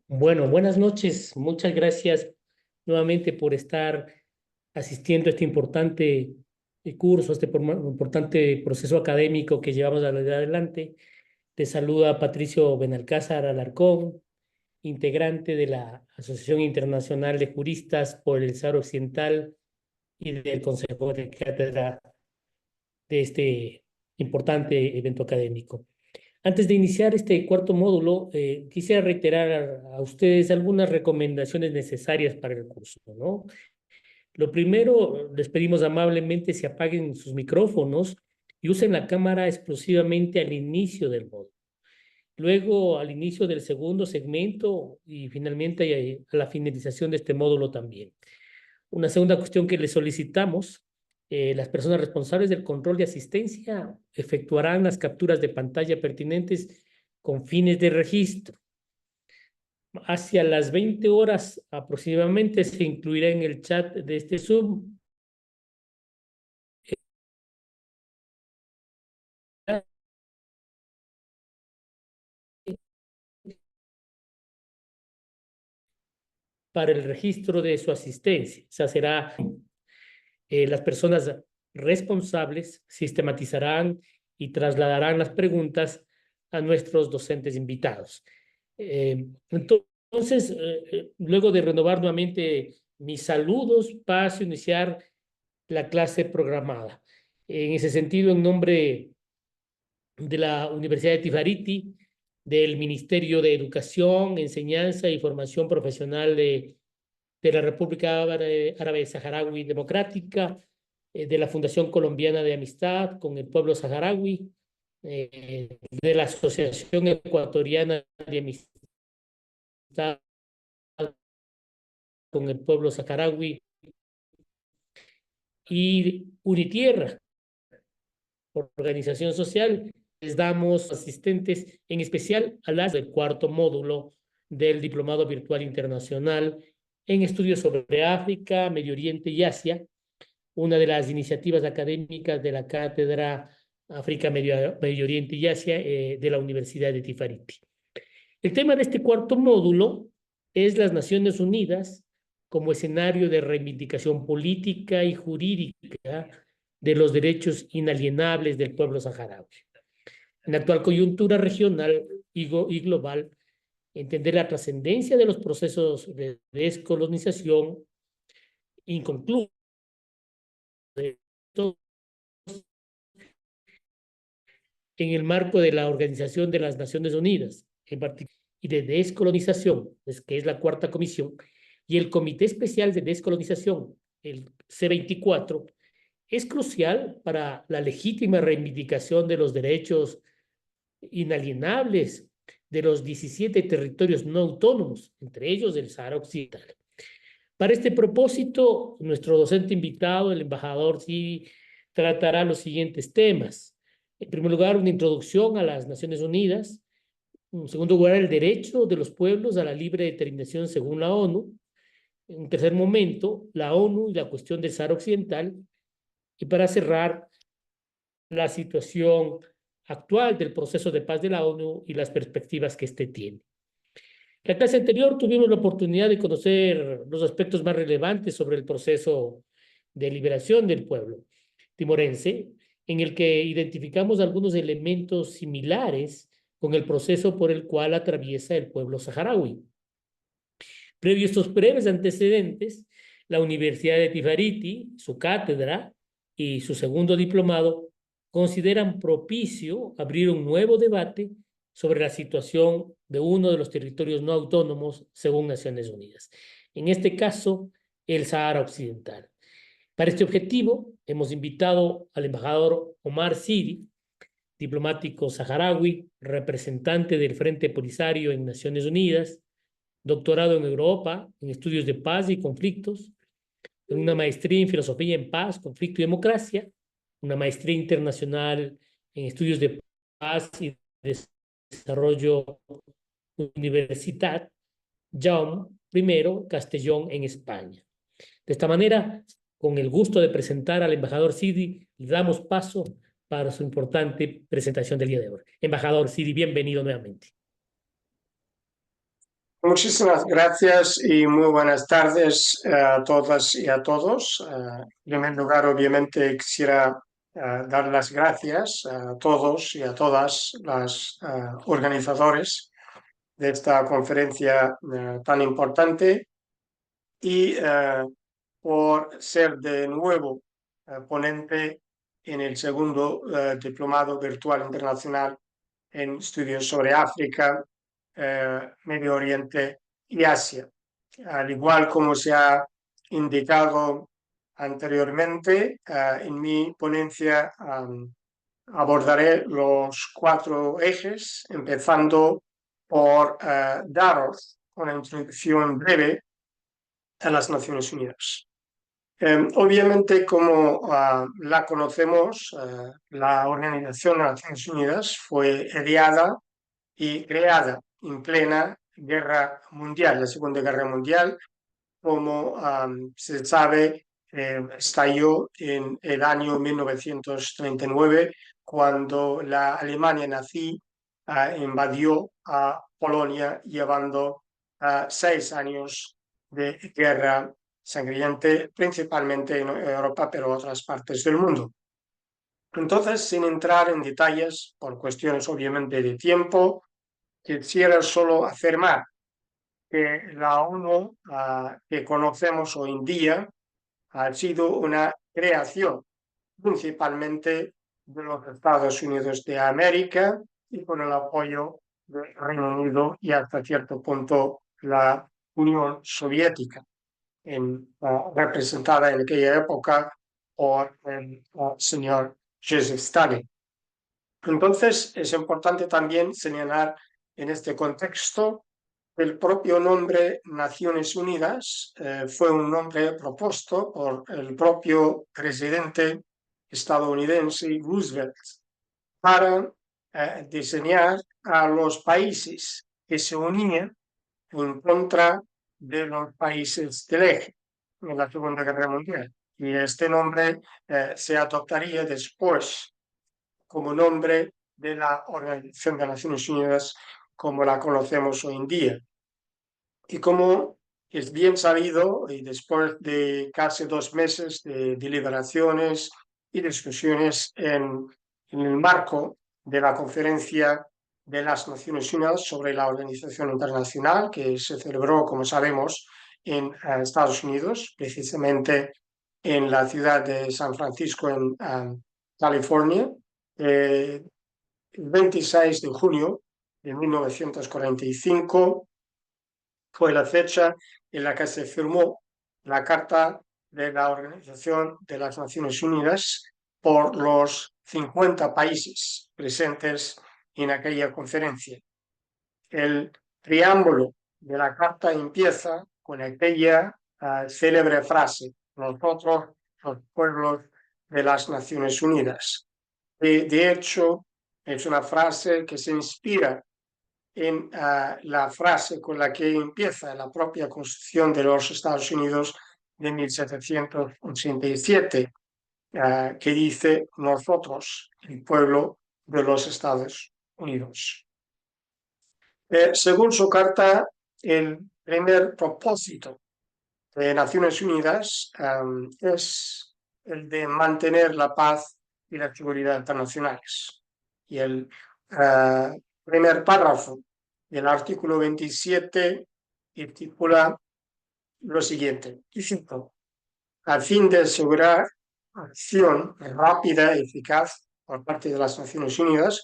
Bueno, buenas noches. Muchas gracias nuevamente por estar asistiendo a este importante curso, a este importante proceso académico que llevamos adelante. Te saluda Patricio Benalcázar Alarcón, integrante de la Asociación Internacional de Juristas por el Sahara Occidental y del Consejo de Cátedra de este importante evento académico. Antes de iniciar este cuarto módulo, quisiera reiterar a ustedes algunas recomendaciones necesarias para el curso, ¿no? Lo primero, les pedimos amablemente se apaguen sus micrófonos y usen la cámara exclusivamente al inicio del módulo. Luego, al inicio del segundo segmento y finalmente a la finalización de este módulo también. Una segunda cuestión que les solicitamos, las personas responsables del control de asistencia efectuarán las capturas de pantalla pertinentes con fines de registro. Hacia las 20 horas aproximadamente se incluirá en el chat de este Zoom para el registro de su asistencia. O sea, será las personas responsables sistematizarán y trasladarán las preguntas a nuestros docentes invitados. Entonces, luego de renovar nuevamente mis saludos, paso a iniciar la clase programada. En ese sentido, en nombre de la Universidad de Tifariti, del Ministerio de Educación, Enseñanza y Formación Profesional de la República Árabe Saharaui Democrática, de la Fundación Colombiana de Amistad con el pueblo saharaui, de la Asociación Ecuatoriana de Amistad con el pueblo saharaui y Unitierra, organización social. Les damos asistentes, en especial a las del cuarto módulo del Diplomado Virtual Internacional en estudios sobre África, Medio Oriente y Asia, una de las iniciativas académicas de la Cátedra África, Medio Oriente y Asia de la Universidad de Tifariti. El tema de este cuarto módulo es las Naciones Unidas como escenario de reivindicación política y jurídica de los derechos inalienables del pueblo saharaui. En la actual coyuntura regional y global, entender la trascendencia de los procesos de descolonización inconclusos en el marco de la Organización de las Naciones Unidas, en particular, y de descolonización, que es la cuarta comisión, y el Comité Especial de Descolonización, el C24, es crucial para la legítima reivindicación de los derechos inalienables de los 17 territorios no autónomos, entre ellos el Sahara Occidental. Para este propósito, nuestro docente invitado, el embajador, sí tratará los siguientes temas. En primer lugar, una introducción a las Naciones Unidas. En segundo lugar, el derecho de los pueblos a la libre determinación según la ONU. En tercer momento, la ONU y la cuestión del Sahara Occidental. Y para cerrar, la situación actual del proceso de paz de la ONU y las perspectivas que éste tiene. En la clase anterior tuvimos la oportunidad de conocer los aspectos más relevantes sobre el proceso de liberación del pueblo timorense, en el que identificamos algunos elementos similares con el proceso por el cual atraviesa el pueblo saharaui. Previo a estos breves antecedentes, la Universidad de Tifariti, su cátedra y su segundo diplomado consideran propicio abrir un nuevo debate sobre la situación de uno de los territorios no autónomos según Naciones Unidas. En este caso, el Sahara Occidental. Para este objetivo, hemos invitado al embajador Omar Sidi, diplomático saharaui, representante del Frente Polisario en Naciones Unidas, doctorado en Europa en estudios de paz y conflictos, una maestría en filosofía en paz, conflicto y democracia, una maestría internacional en estudios de paz y desarrollo Universitat Jaume I Castellón en España. De esta manera, con el gusto de presentar al embajador Sidi, le damos paso para su importante presentación del día de hoy. Embajador Siri, bienvenido nuevamente. Muchísimas gracias y muy buenas tardes a todas y a todos. En primer lugar, obviamente, quisiera dar las gracias a todos y a todas las organizadores de esta conferencia tan importante y por ser de nuevo ponente en el segundo diplomado virtual internacional en estudios sobre África, Medio Oriente y Asia. Al igual como se ha indicado anteriormente, en mi ponencia abordaré los 4 ejes, empezando por daros una introducción breve a las Naciones Unidas. Obviamente, como la conocemos, la Organización de las Naciones Unidas fue ideada y creada en plena Guerra Mundial, la Segunda Guerra Mundial, como se sabe, estalló en el año 1939, cuando la Alemania nazi invadió a Polonia, llevando 6 años de guerra sangriente, principalmente en Europa, pero en otras partes del mundo. Entonces, sin entrar en detalles, por cuestiones obviamente de tiempo, quisiera solo afirmar que la ONU que conocemos hoy en día ha sido una creación principalmente de los Estados Unidos de América y con el apoyo del Reino Unido y hasta cierto punto la Unión Soviética, representada en aquella época por el señor Joseph Stalin. Entonces, es importante también señalar en este contexto que el propio nombre Naciones Unidas fue un nombre propuesto por el propio presidente estadounidense Roosevelt para diseñar a los países que se unían en contra de los países del eje en la Segunda Guerra Mundial. Y este nombre se adoptaría después como nombre de la Organización de Naciones Unidas como la conocemos hoy en día. Y como es bien sabido, y después de casi 2 meses de deliberaciones y discusiones en el marco de la Conferencia de las Naciones Unidas sobre la Organización Internacional, que se celebró, como sabemos, en Estados Unidos, precisamente en la ciudad de San Francisco, en California, el 26 de junio de 1945 fue la fecha en la que se firmó la Carta de la Organización de las Naciones Unidas por los 50 países presentes en aquella conferencia. El preámbulo de la Carta empieza con aquella célebre frase: nosotros, los pueblos de las Naciones Unidas. De hecho, es una frase que se inspira en la frase con la que empieza la propia Constitución de los Estados Unidos de 1787, que dice: nosotros, el pueblo de los Estados Unidos. Según su carta, el primer propósito de Naciones Unidas es el de mantener la paz y la seguridad internacionales. Y el primer párrafo del artículo 27 estipula lo siguiente, y cito: a fin de asegurar acción rápida y eficaz por parte de las Naciones Unidas,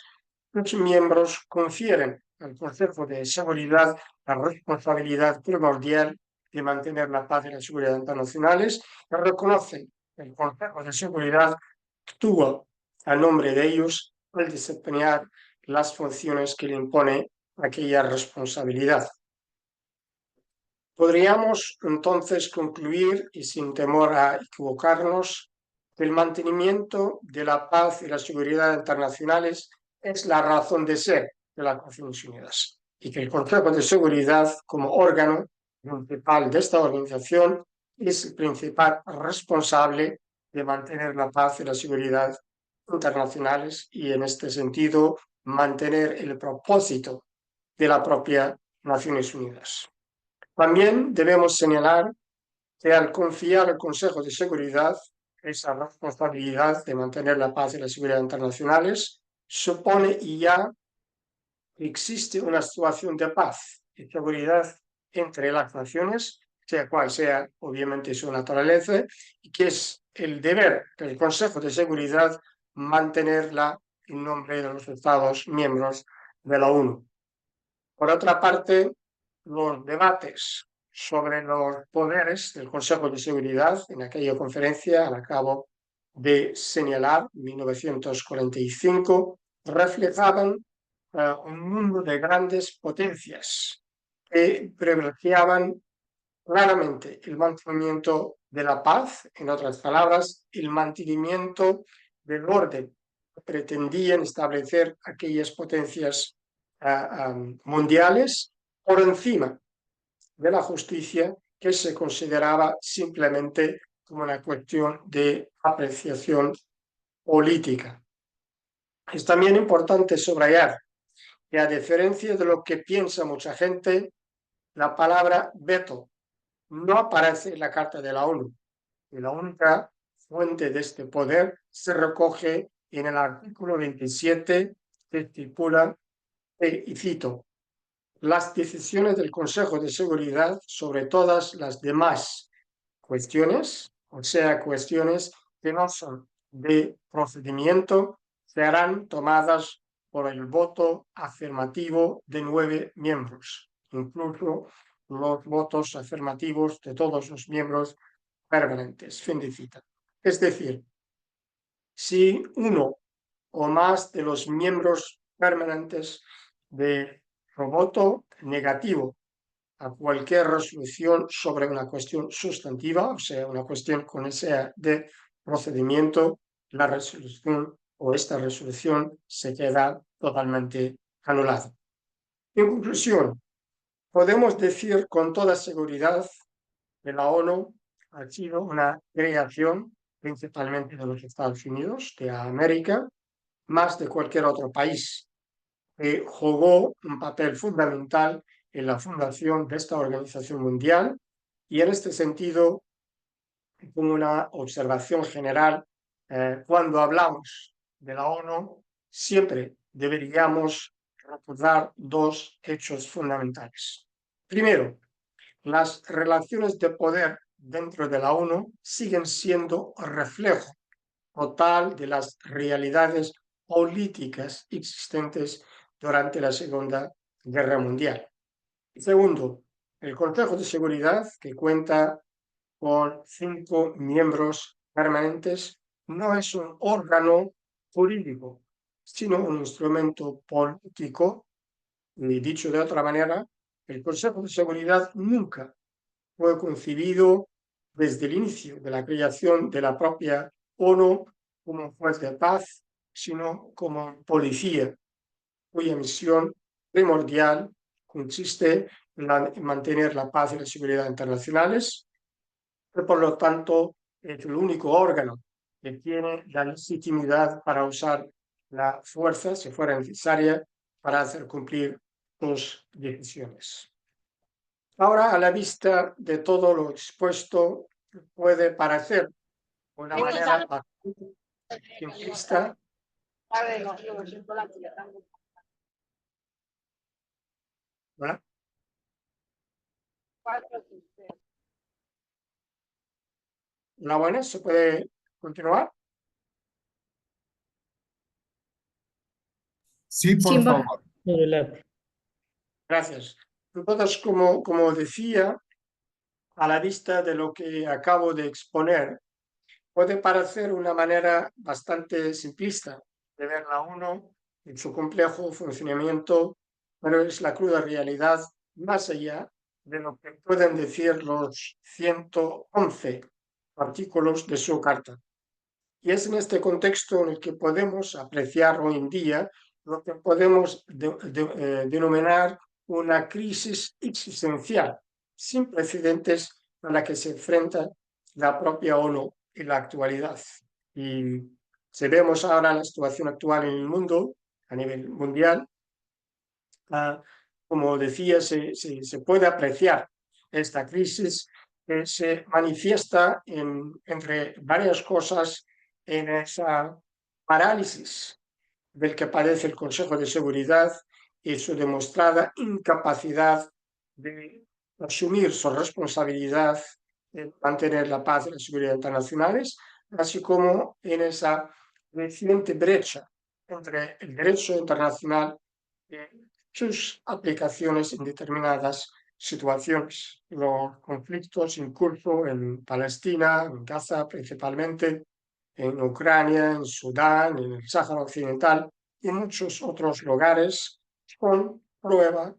los miembros confieren al Consejo de Seguridad la responsabilidad primordial de mantener la paz y la seguridad internacionales y reconocen que el Consejo de Seguridad actúa a nombre de ellos al desempeñar las funciones que le impone aquella responsabilidad. Podríamos entonces concluir, y sin temor a equivocarnos, que el mantenimiento de la paz y la seguridad internacionales es la razón de ser de las Naciones Unidas y que el Consejo de Seguridad, como órgano principal de esta organización, es el principal responsable de mantener la paz y la seguridad internacionales y, en este sentido, mantener el propósito de la propia Naciones Unidas. También debemos señalar que al confiar al Consejo de Seguridad esa responsabilidad de mantener la paz y la seguridad internacionales, supone ya que existe una situación de paz y seguridad entre las naciones, sea cual sea obviamente su naturaleza, y que es el deber del Consejo de Seguridad mantenerla en nombre de los Estados miembros de la ONU. Por otra parte, los debates sobre los poderes del Consejo de Seguridad en aquella conferencia, al cabo de señalar, en 1945, reflejaban un mundo de grandes potencias que privilegiaban claramente el mantenimiento de la paz, en otras palabras, el mantenimiento del orden que pretendían establecer aquellas potencias mundiales por encima de la justicia, que se consideraba simplemente como una cuestión de apreciación política. Es también importante subrayar que, a diferencia de lo que piensa mucha gente, la palabra veto no aparece en la Carta de la ONU, y la única fuente de este poder se recoge en el artículo 27, que estipula, y cito: las decisiones del Consejo de Seguridad sobre todas las demás cuestiones, o sea, cuestiones que no son de procedimiento, serán tomadas por el voto afirmativo de 9 miembros, incluso los votos afirmativos de todos los miembros permanentes. Fin de cita. Es decir, si uno o más de los miembros permanentes de voto negativo a cualquier resolución sobre una cuestión sustantiva, o sea, una cuestión con ese de procedimiento, la resolución o esta resolución se queda totalmente anulada. En conclusión, podemos decir con toda seguridad que la ONU ha sido una creación principalmente de los Estados Unidos, de América, más de cualquier otro país, que jugó un papel fundamental en la fundación de esta organización mundial, y en este sentido, como una observación general, cuando hablamos de la ONU, siempre deberíamos recordar dos hechos fundamentales. Primero, las relaciones de poder dentro de la ONU siguen siendo reflejo total de las realidades políticas existentes durante la Segunda Guerra Mundial. Segundo, el Consejo de Seguridad, que cuenta con 5 miembros permanentes, no es un órgano jurídico, sino un instrumento político. Y dicho de otra manera, el Consejo de Seguridad nunca fue concebido desde el inicio de la creación de la propia ONU como juez de paz, sino como policía, cuya misión primordial consiste en mantener la paz y la seguridad internacionales, y por lo tanto es el único órgano que tiene la legitimidad para usar la fuerza, si fuera necesaria, para hacer cumplir sus decisiones. Ahora, a la vista de todo lo expuesto, puede parecer una manera simplista ¿verdad? La buena, ¿se puede continuar? Sí, por favor. Adelante. Gracias. Entonces, como decía, a la vista de lo que acabo de exponer, puede parecer una manera bastante simplista de ver la ONU en su complejo funcionamiento, pero es la cruda realidad más allá de lo que pueden decir los 111 artículos de su carta. Y es en este contexto en el que podemos apreciar hoy en día lo que podemos denominar una crisis existencial sin precedentes a la que se enfrenta la propia ONU en la actualidad. Y Si vemos ahora la situación actual en el mundo, a nivel mundial, como decía, se puede apreciar esta crisis que se manifiesta entre varias cosas en esa parálisis del que padece el Consejo de Seguridad y su demostrada incapacidad de asumir su responsabilidad de mantener la paz y la seguridad internacionales, así como en esa reciente brecha entre el derecho internacional y sus aplicaciones en determinadas situaciones. Los conflictos en curso en Palestina, en Gaza principalmente, en Ucrania, en Sudán, en el Sáhara Occidental y en muchos otros lugares, son prueba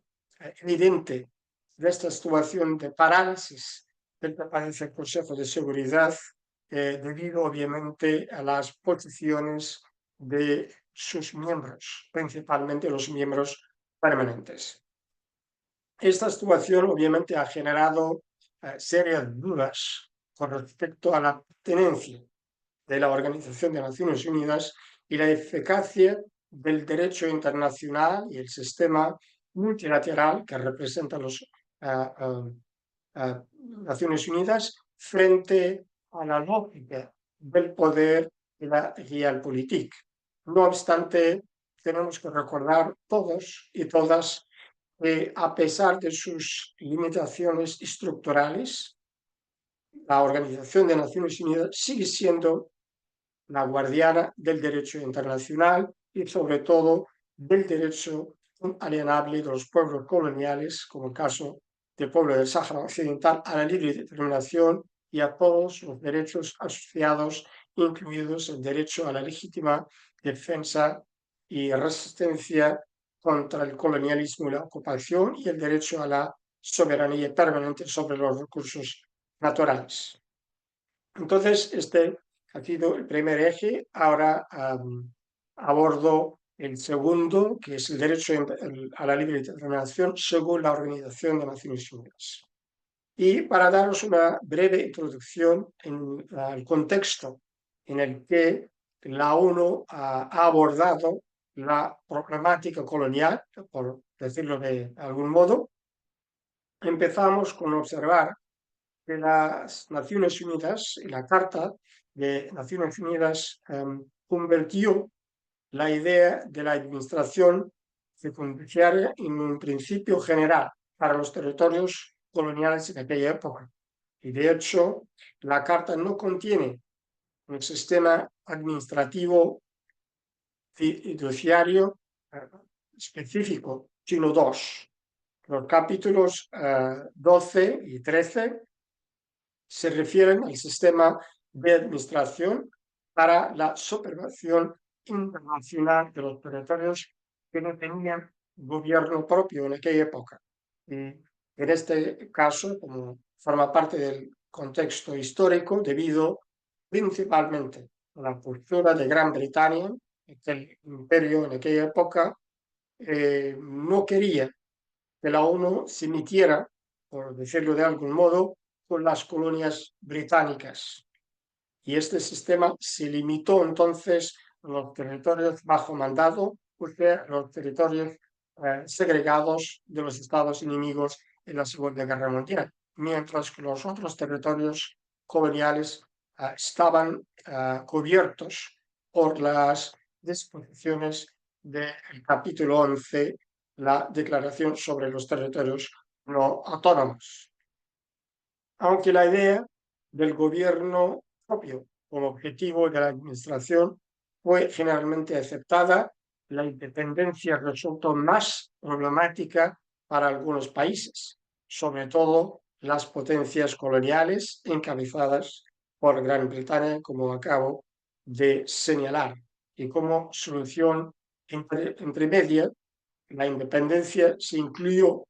evidente de esta situación de parálisis del que padece el Consejo de Seguridad, debido obviamente a las posiciones de sus miembros, principalmente los miembros permanentes. Esta situación obviamente ha generado serias dudas con respecto a la pertenencia de la Organización de Naciones Unidas y la eficacia del derecho internacional y el sistema multilateral que representa las Naciones Unidas frente a la lógica del poder y la realpolitik. No obstante, tenemos que recordar todos y todas que a pesar de sus limitaciones estructurales, la Organización de Naciones Unidas sigue siendo la guardiana del derecho internacional y sobre todo del derecho inalienable de los pueblos coloniales, como el caso del pueblo del Sáhara Occidental, a la libre determinación y a todos los derechos asociados, incluidos el derecho a la legítima defensa y resistencia contra el colonialismo y la ocupación y el derecho a la soberanía permanente sobre los recursos naturales. Entonces, este ha sido el primer eje. Ahora abordo el segundo, que es el derecho a la libre determinación según la Organización de Naciones Unidas. Y para daros una breve introducción al contexto en el que la ONU ha abordado la problemática colonial, por decirlo de algún modo, empezamos con observar de las Naciones Unidas y la Carta de Naciones Unidas convirtió la idea de la administración fiduciaria en un principio general para los territorios coloniales en aquella época. Y de hecho, la Carta no contiene un sistema administrativo fiduciario específico, sino dos. Los capítulos 12 y 13 se refieren al sistema de administración para la supervisión internacional de los territorios que no tenían gobierno propio en aquella época. Y en este caso, como forma parte del contexto histórico, debido principalmente a la postura de Gran Bretaña, que el imperio en aquella época no quería que la ONU se emitiera, por decirlo de algún modo, con las colonias británicas. Y este sistema se limitó entonces a los territorios bajo mandado, o sea, los territorios segregados de los estados enemigos en la Segunda Guerra Mundial, mientras que los otros territorios coloniales estaban cubiertos por las disposiciones del capítulo 11, la Declaración sobre los Territorios No Autónomos. Aunque la idea del gobierno propio como objetivo de la administración fue generalmente aceptada, la independencia resultó más problemática para algunos países, sobre todo las potencias coloniales encabezadas por Gran Bretaña, como acabo de señalar. Y como solución intermedia, la independencia se incluyó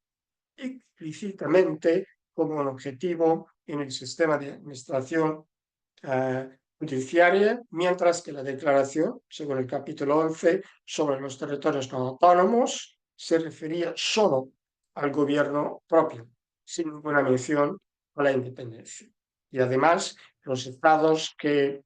explícitamente como un objetivo en el sistema de administración judiciaria, mientras que la declaración, según el capítulo 11 sobre los territorios no autónomos, se refería solo al gobierno propio, sin ninguna mención a la independencia. Y además, los estados que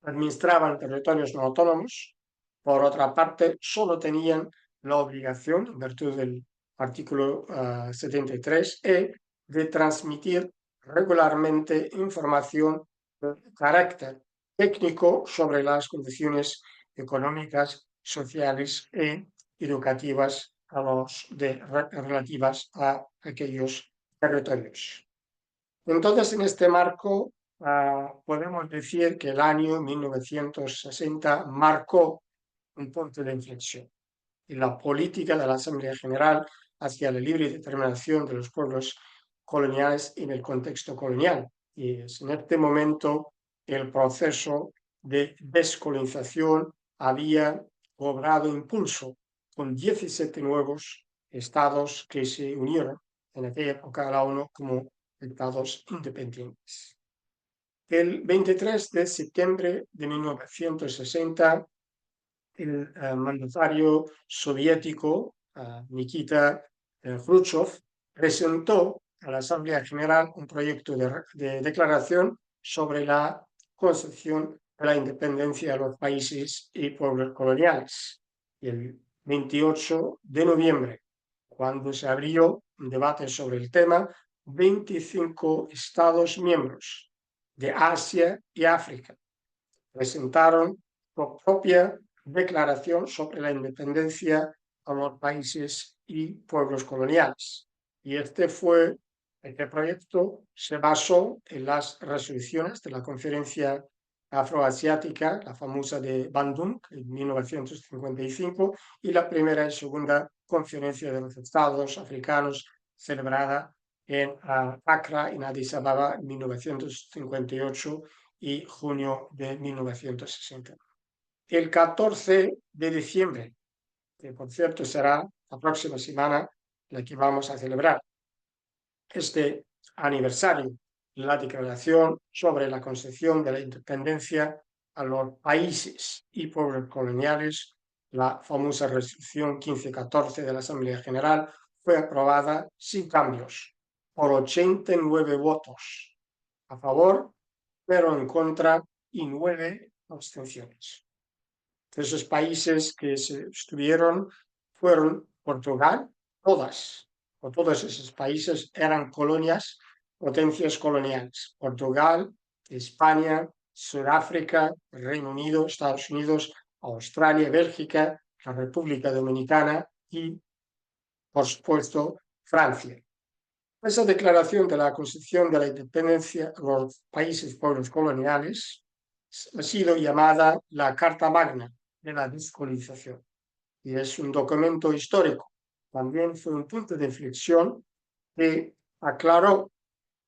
administraban territorios no autónomos. Por otra parte, solo tenían la obligación, en virtud del artículo 73e, de transmitir regularmente información de carácter técnico sobre las condiciones económicas, sociales e educativas relativas a aquellos territorios. Entonces, en este marco, podemos decir que el año 1960 marcó un punto de inflexión en la política de la Asamblea General hacia la libre determinación de los pueblos coloniales en el contexto colonial. Y es en este momento el proceso de descolonización había cobrado impulso, con 17 nuevos estados que se unieron en aquella época a la ONU como estados independientes. El 23 de septiembre de 1960, el mandatario soviético Nikita Khrushchev presentó a la Asamblea General un proyecto de declaración sobre la concepción de la independencia de los países y pueblos coloniales. Y el 28 de noviembre, cuando se abrió un debate sobre el tema, 25 Estados miembros de Asia y África presentaron su propia declaración sobre la independencia a los países y pueblos coloniales. Y este proyecto se basó en las resoluciones de la Conferencia Afroasiática, la famosa de Bandung, en 1955, y la primera y segunda Conferencia de los Estados Africanos, celebrada en Accra, en Addis Ababa, en 1958 y junio de 1960. El 14 de diciembre, que por cierto será la próxima semana la que vamos a celebrar este aniversario, la declaración sobre la concesión de la independencia a los países y pueblos coloniales, la famosa resolución 1514 de la Asamblea General, fue aprobada sin cambios por 89 votos a favor, pero en contra y 9 abstenciones. Esos países que se estuvieron fueron Portugal, todos esos países eran colonias, potencias coloniales. Portugal, España, Sudáfrica, Reino Unido, Estados Unidos, Australia, Bélgica, la República Dominicana y, por supuesto, Francia. Esa declaración de la Constitución de la Independencia de los países y pueblos coloniales ha sido llamada la Carta Magna de la descolonización y es un documento histórico. También fue un punto de inflexión que aclaró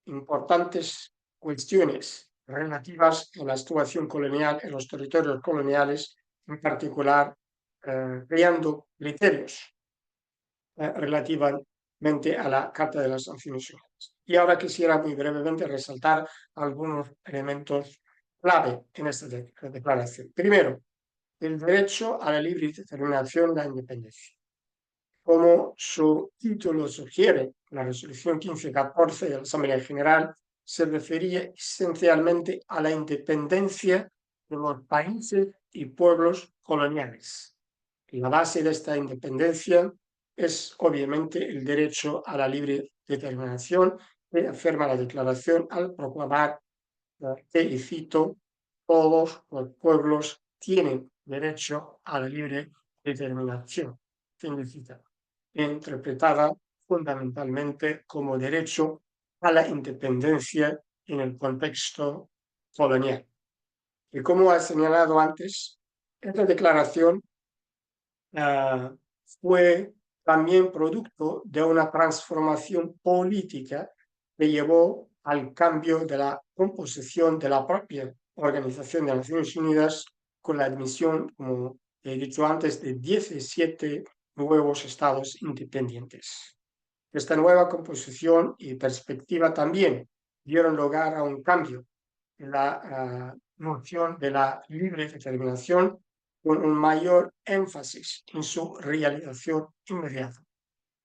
importantes cuestiones relativas a la situación colonial en los territorios coloniales, en particular creando criterios relativamente a la Carta de las Naciones Unidas. Y ahora quisiera muy brevemente resaltar algunos elementos clave en esta declaración. Primero, el derecho a la libre determinación de la independencia. Como su título sugiere, la resolución 1514 de la Asamblea General se refería esencialmente a la independencia de los países y pueblos coloniales. Y la base de esta independencia es obviamente el derecho a la libre determinación que afirma la declaración al proclamar que, y cito, todos los pueblos tienen derecho a la libre determinación, fin de cita, interpretada fundamentalmente como derecho a la independencia en el contexto colonial. Y como ha señalado antes, esta declaración fue también producto de una transformación política que llevó al cambio de la composición de la propia Organización de Naciones Unidas con la admisión, como he dicho antes, de 17 nuevos estados independientes. Esta nueva composición y perspectiva también dieron lugar a un cambio en la noción de la libre determinación, con un mayor énfasis en su realización inmediata.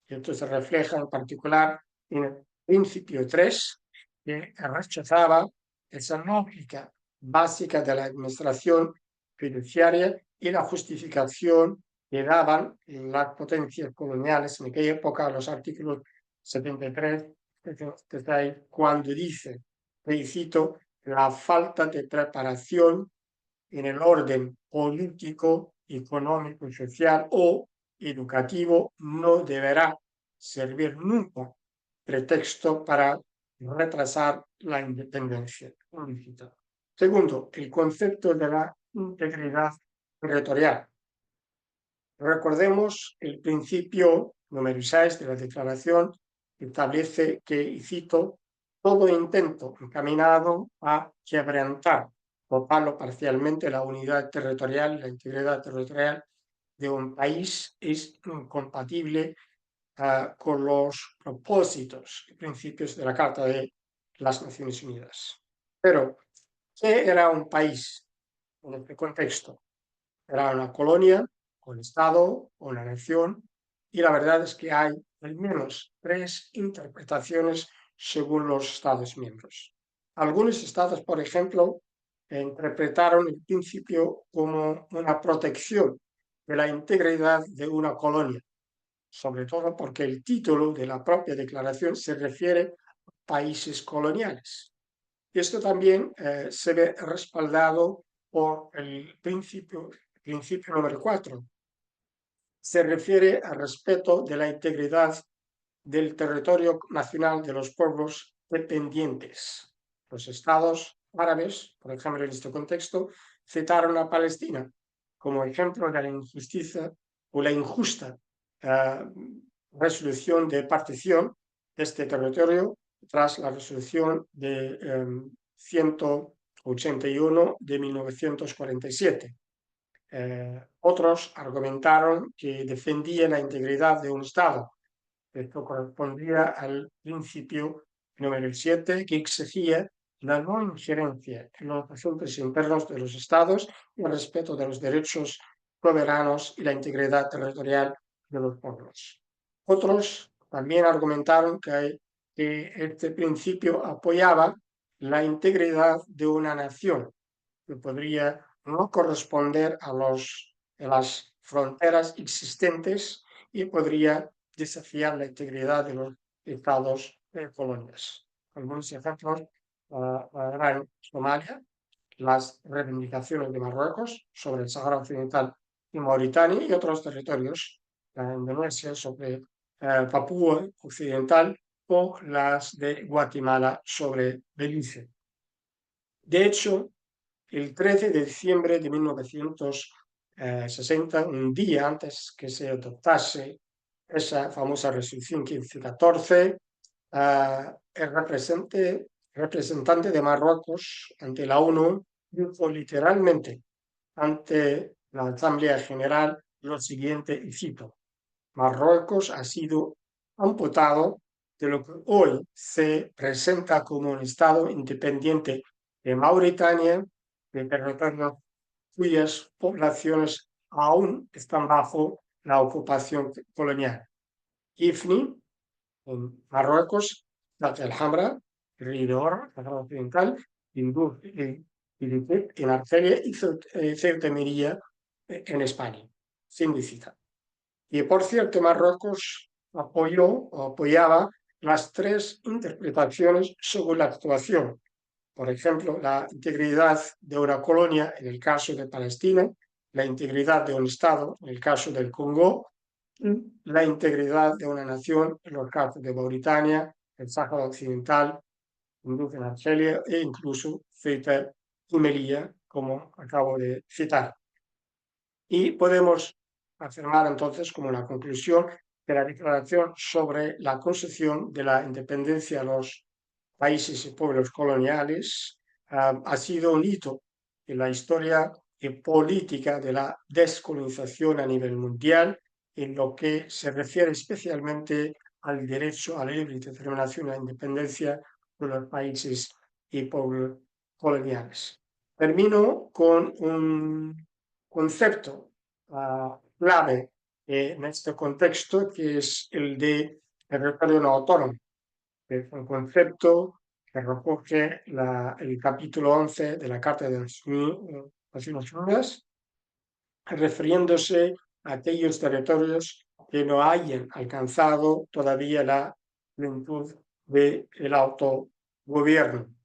Esto se refleja en particular en el principio 3, que rechazaba esa lógica básica de la administración fiduciaria y la justificación que daban las potencias coloniales en aquella época, los artículos 73, cuando dice, y cito, la falta de preparación en el orden político, económico y social o educativo no deberá servir nunca pretexto para retrasar la independencia. Segundo, el concepto de la integridad territorial. Recordemos el principio número 6 de la Declaración que establece que, y cito, todo intento encaminado a quebrantar total o parcialmente la unidad territorial y la integridad territorial de un país es incompatible con los propósitos y principios de la Carta de las Naciones Unidas. Pero, ¿qué era un país en este contexto? Era una colonia, un estado, una nación, y la verdad es que hay al menos 3 interpretaciones según los Estados miembros. Algunos estados, por ejemplo, interpretaron el principio como una protección de la integridad de una colonia, sobre todo porque el título de la propia declaración se refiere a países coloniales. Esto también se ve respaldado por el principio número 4. Se refiere al respeto de la integridad del territorio nacional de los pueblos dependientes. Los estados árabes, por ejemplo, en este contexto, citaron a Palestina como ejemplo de la injusticia o la injusta resolución de partición de este territorio tras la resolución de 181 de 1947. Otros argumentaron que defendía la integridad de un Estado. Esto correspondía al principio número 7, que exigía la no injerencia en los asuntos internos de los Estados y el respeto de los derechos soberanos y la integridad territorial de los pueblos. Otros también argumentaron que este principio apoyaba la integridad de una nación, que podría no corresponder a las fronteras existentes y podría desafiar la integridad de los estados colonias. Algunos ejemplos eran Somalia, las reivindicaciones de Marruecos sobre el Sahara Occidental y Mauritania y otros territorios, la Indonesia sobre Papúa Occidental o las de Guatemala sobre Belice. De hecho, el 13 de diciembre de 1960, un día antes que se adoptase esa famosa resolución 1514, el representante de Marruecos ante la ONU dijo literalmente ante la Asamblea General lo siguiente, y cito, Marruecos ha sido amputado de lo que hoy se presenta como un Estado independiente de Mauritania, de territorios cuyas poblaciones aún están bajo la ocupación colonial. Ifni, en Marruecos, Tati el-Hamra, Río de Oro, Sahara Occidental, Tinduf y en Argelia y Ceuta y Melilla en España, sin visita. Y por cierto, Marruecos apoyaba las 3 interpretaciones sobre la actuación. Por ejemplo, la integridad de una colonia en el caso de Palestina, la integridad de un Estado en el caso del Congo, y la integridad de una nación en los casos de Mauritania, el Sáhara Occidental, en Argelia e incluso Ceuta y Melilla, como acabo de citar. Y podemos afirmar entonces como una conclusión que la declaración sobre la concesión de la independencia a los países y pueblos coloniales ha sido un hito en la historia política de la descolonización a nivel mundial, en lo que se refiere especialmente al derecho a la libre determinación y a la independencia de los países y pueblos coloniales. Termino con un concepto clave en este contexto, que es el de territorio no autónomo. Es un concepto que recoge el capítulo 11 de la Carta de las Naciones Unidas, refiriéndose a aquellos territorios que no hayan alcanzado todavía la plenitud del autogobierno.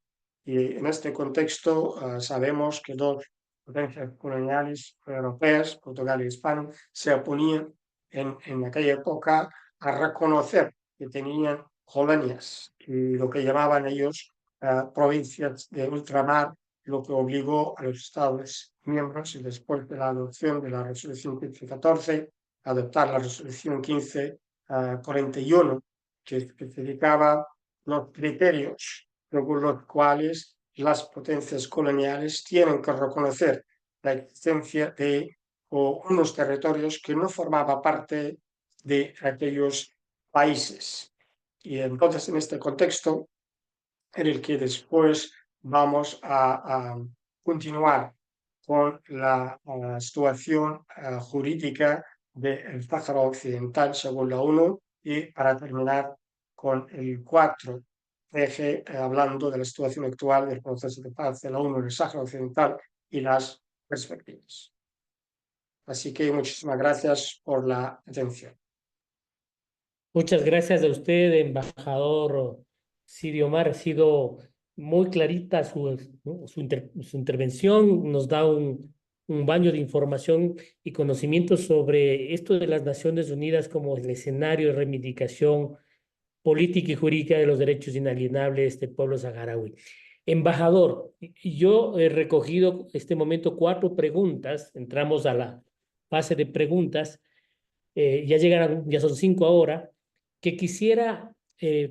Y en este contexto sabemos que dos potencias coloniales europeas, Portugal y España, se oponían en aquella época a reconocer que tenían colonias y lo que llamaban ellos provincias de ultramar, lo que obligó a los Estados miembros, y después de la adopción de la resolución 1514, a adoptar la resolución 1541, que especificaba los criterios según los cuales las potencias coloniales tienen que reconocer la existencia de unos territorios que no formaban parte de aquellos países. Y entonces, en este contexto, en el que después vamos a continuar con la situación jurídica del Sáhara Occidental según la ONU, y para terminar con el 4 eje, hablando de la situación actual del proceso de paz de la ONU en el Sáhara Occidental y las perspectivas. Así que muchísimas gracias por la atención. Muchas gracias a usted, embajador Sirio Omar. Ha sido muy clarita su intervención. Nos da un baño de información y conocimiento sobre esto de las Naciones Unidas como el escenario de reivindicación política y jurídica de los derechos inalienables del pueblo saharaui. Embajador, yo he recogido este momento 4 preguntas. Entramos a la fase de preguntas. Ya son 5 ahora, que quisiera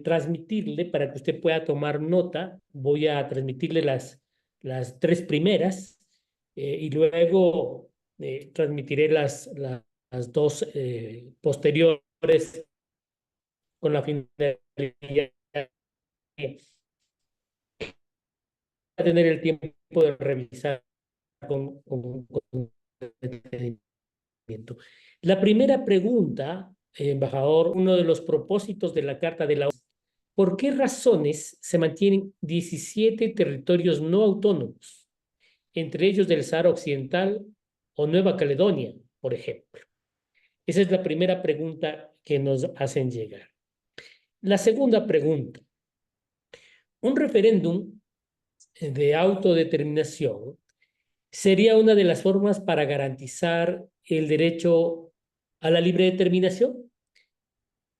transmitirle para que usted pueda tomar nota. Voy a transmitirle las 3 primeras y luego transmitiré las 2 posteriores con la finalidad de tener el tiempo de revisar con detenimiento. La primera pregunta, embajador, uno de los propósitos de la Carta de la ONU: ¿por qué razones se mantienen 17 territorios no autónomos, entre ellos del Sahara Occidental o Nueva Caledonia, por ejemplo? Esa es la primera pregunta que nos hacen llegar. La segunda pregunta: un referéndum de autodeterminación sería una de las formas para garantizar el derecho a la libre determinación.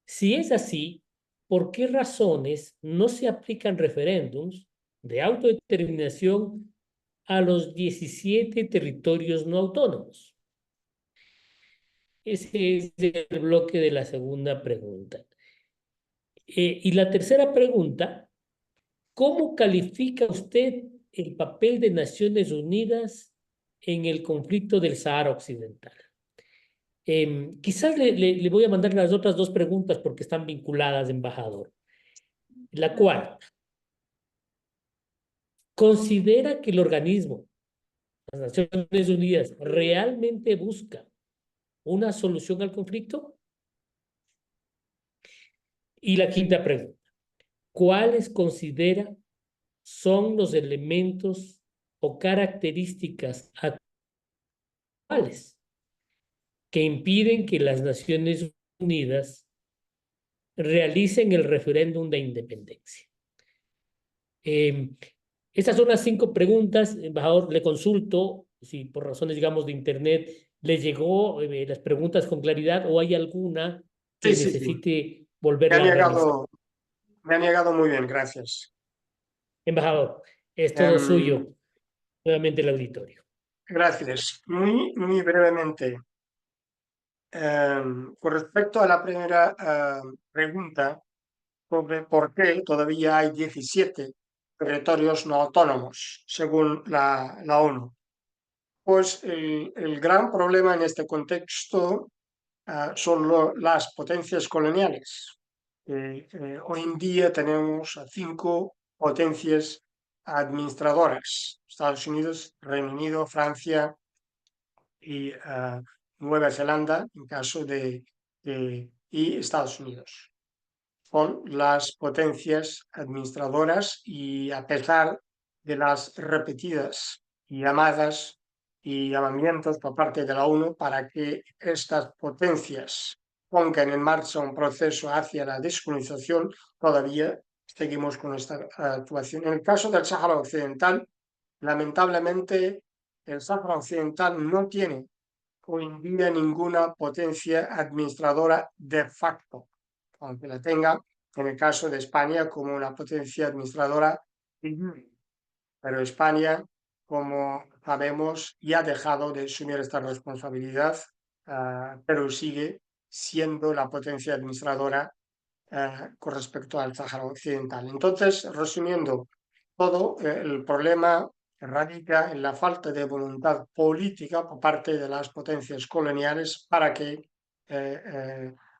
Si es así, ¿por qué razones no se aplican referéndums de autodeterminación a los 17 territorios no autónomos? Ese es el bloque de la segunda pregunta. Y la tercera pregunta: ¿cómo califica usted el papel de Naciones Unidas en el conflicto del Sahara Occidental? Quizás le voy a mandar las otras 2 preguntas porque están vinculadas, embajador. La cuarta: ¿considera que el organismo, las Naciones Unidas, realmente busca una solución al conflicto? Y la quinta pregunta: ¿cuáles considera son los elementos o características actuales que impiden que las Naciones Unidas realicen el referéndum de independencia? Estas son las 5 preguntas, embajador. Le consulto si por razones, digamos, de internet le llegó las preguntas con claridad, o hay alguna Sí, que sí, sí. necesite volverla a revisar. Me han llegado muy bien, gracias. Embajador, es todo Um, suyo. Nuevamente el auditorio. Gracias. Muy brevemente, con respecto a la primera pregunta sobre por qué todavía hay 17 territorios no autónomos, según la ONU. Pues el gran problema en este contexto son las potencias coloniales. Hoy en día tenemos a 5 potencias administradoras: Estados Unidos, Reino Unido, Francia y Nueva Zelanda, en caso y Estados Unidos. con las potencias administradoras y a pesar de las repetidas llamadas y llamamientos por parte de la ONU para que estas potencias pongan en marcha un proceso hacia la descolonización, todavía seguimos con esta actuación. En el caso del Sáhara Occidental, lamentablemente, el Sáhara Occidental no tiene hoy en día ninguna potencia administradora de facto, aunque la tenga en el caso de España como una potencia administradora de jure. Pero España, como sabemos, ya ha dejado de asumir esta responsabilidad, pero sigue siendo la potencia administradora con respecto al Sáhara Occidental. Entonces, resumiendo todo, el problema radica en la falta de voluntad política por parte de las potencias coloniales para que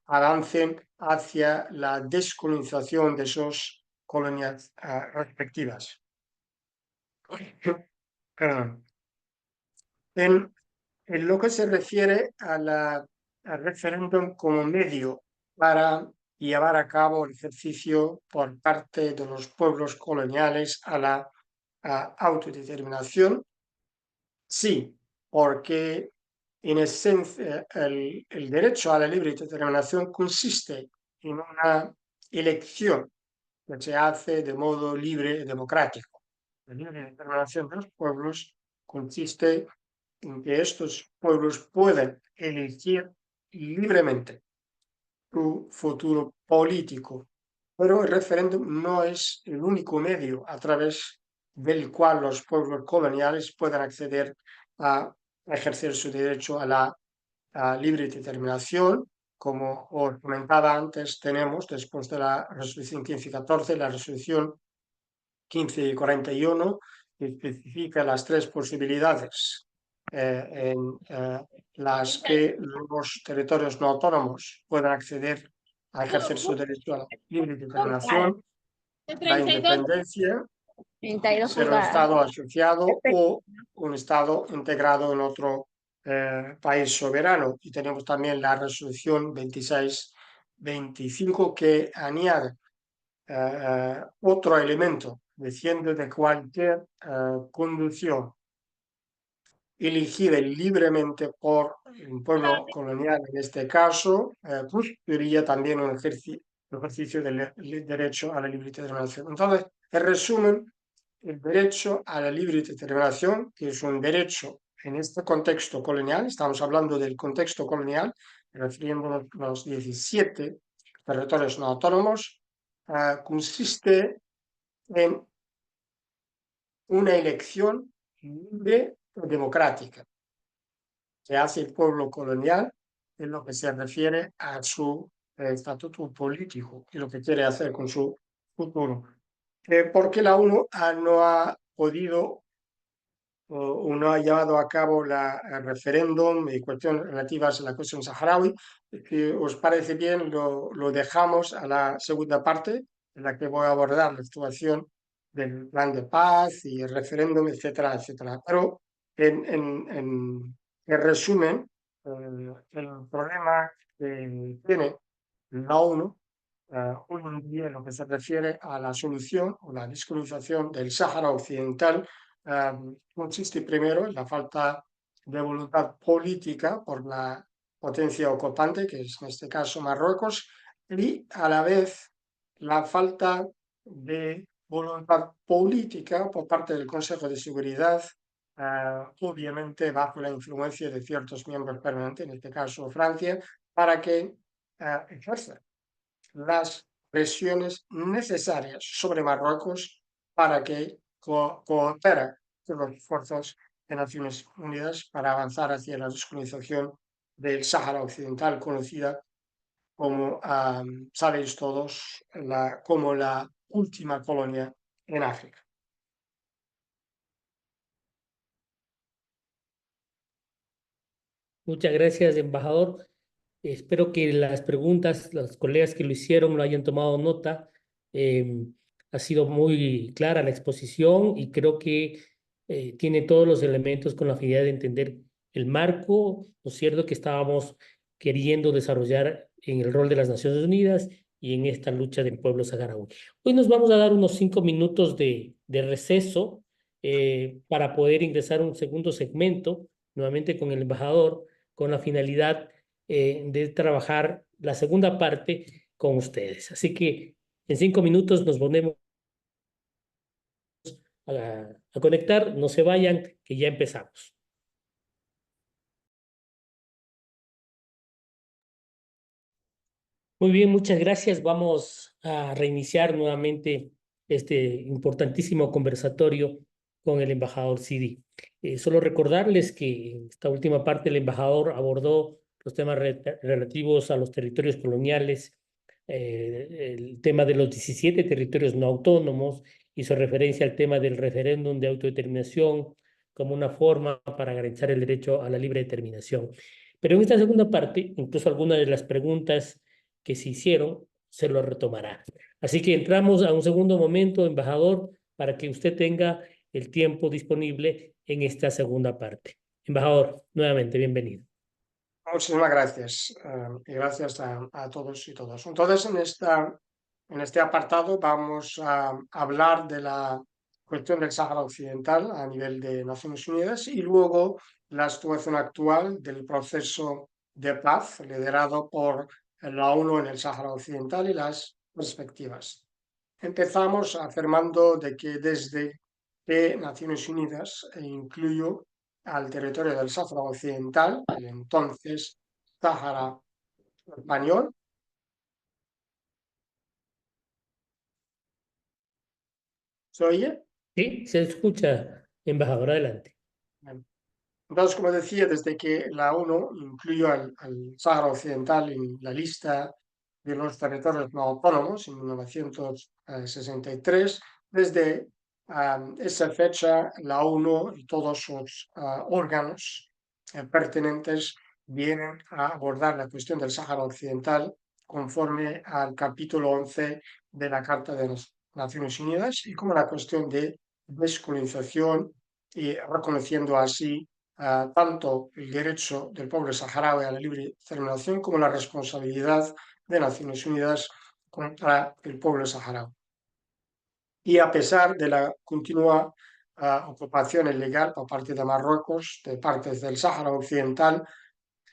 avancen hacia la descolonización de sus colonias respectivas. En lo que se refiere al referéndum como medio para llevar a cabo el ejercicio por parte de los pueblos coloniales a la autodeterminación, sí, porque en esencia el derecho a la libre determinación consiste en una elección que se hace de modo libre y democrático. La libre determinación de los pueblos consiste en que estos pueblos pueden elegir libremente su futuro político, pero el referéndum no es el único medio a través del cual los pueblos coloniales puedan acceder a ejercer su derecho a la libre determinación. Como os comentaba antes, tenemos, después de la resolución 1514, la resolución 1541, que especifica las tres posibilidades en las que los territorios no autónomos puedan acceder a ejercer su derecho a la libre determinación, la independencia, 32 ser un pulgadas. Estado asociado o un Estado integrado en otro país soberano. Y tenemos también la resolución 2625 que añade otro elemento, diciendo de cualquier conducción elegida libremente por un pueblo colonial, en este caso, constituiría también un ejercicio del derecho a la libre determinación. Entonces, en resumen, el derecho a la libre determinación, que es un derecho en este contexto colonial, estamos hablando del contexto colonial, refiriéndonos a los 17 territorios no autónomos, consiste en una elección libre y democrática que hace el pueblo colonial en lo que se refiere a su estatuto político y lo que quiere hacer con su futuro. ¿Por qué la ONU no ha podido o no ha llevado a cabo el referéndum y cuestiones relativas a la cuestión saharaui? Si os parece bien, lo dejamos a la segunda parte, en la que voy a abordar la situación del plan de paz y el referéndum, etcétera, etcétera. Pero en resumen, el problema que tiene la ONU hoy en día en lo que se refiere a la solución o la descolonización del Sáhara Occidental consiste primero en la falta de voluntad política por la potencia ocupante, que es en este caso Marruecos, y a la vez la falta de voluntad política por parte del Consejo de Seguridad, obviamente bajo la influencia de ciertos miembros permanentes, en este caso Francia, para que ejerza las presiones necesarias sobre Marruecos para que coopere con los esfuerzos de Naciones Unidas para avanzar hacia la descolonización del Sáhara Occidental, conocida como, sabéis todos, como la última colonia en África. Muchas gracias, embajador. Espero que las preguntas, los colegas que lo hicieron lo hayan tomado nota. Ha sido muy clara la exposición y creo que tiene todos los elementos con la finalidad de entender el marco, ¿no es cierto?, que estábamos queriendo desarrollar en el rol de las Naciones Unidas y en esta lucha del pueblo saharaui. Hoy nos vamos a dar unos 5 minutos de receso para poder ingresar a un segundo segmento, nuevamente con el embajador, con la finalidad de trabajar la segunda parte con ustedes. Así que en 5 minutos nos volvemos a conectar, no se vayan, que ya empezamos. Muy bien, muchas gracias. Vamos a reiniciar nuevamente este importantísimo conversatorio con el embajador Sidi. Solo recordarles que en esta última parte el embajador abordó los temas relativos a los territorios coloniales, el tema de los 17 territorios no autónomos, hizo referencia al tema del referéndum de autodeterminación como una forma para garantizar el derecho a la libre determinación. Pero en esta segunda parte, incluso algunas de las preguntas que se hicieron se lo retomará. Así que entramos a un segundo momento, embajador, para que usted tenga el tiempo disponible en esta segunda parte. Embajador, nuevamente, bienvenido. Muchísimas gracias y gracias a todos y todas. Entonces, en este apartado vamos a hablar de la cuestión del Sáhara Occidental a nivel de Naciones Unidas y luego la situación actual del proceso de paz liderado por la ONU en el Sáhara Occidental y las perspectivas. Empezamos afirmando de que desde que Naciones Unidas incluyó al territorio del Sáhara Occidental, el entonces Sáhara español. ¿Se oye? Sí, se escucha, embajador, adelante. Entonces, como decía, desde que la ONU incluyó al Sáhara Occidental en la lista de los territorios no autónomos en 1963, desde esa fecha la ONU y todos sus órganos pertinentes vienen a abordar la cuestión del Sáhara Occidental conforme al capítulo 11 de la Carta de las Naciones Unidas y como la cuestión de descolonización y reconociendo así tanto el derecho del pueblo saharaui a la libre determinación como la responsabilidad de Naciones Unidas contra el pueblo saharaui. Y a pesar de la continua ocupación ilegal por parte de Marruecos de partes del Sáhara Occidental,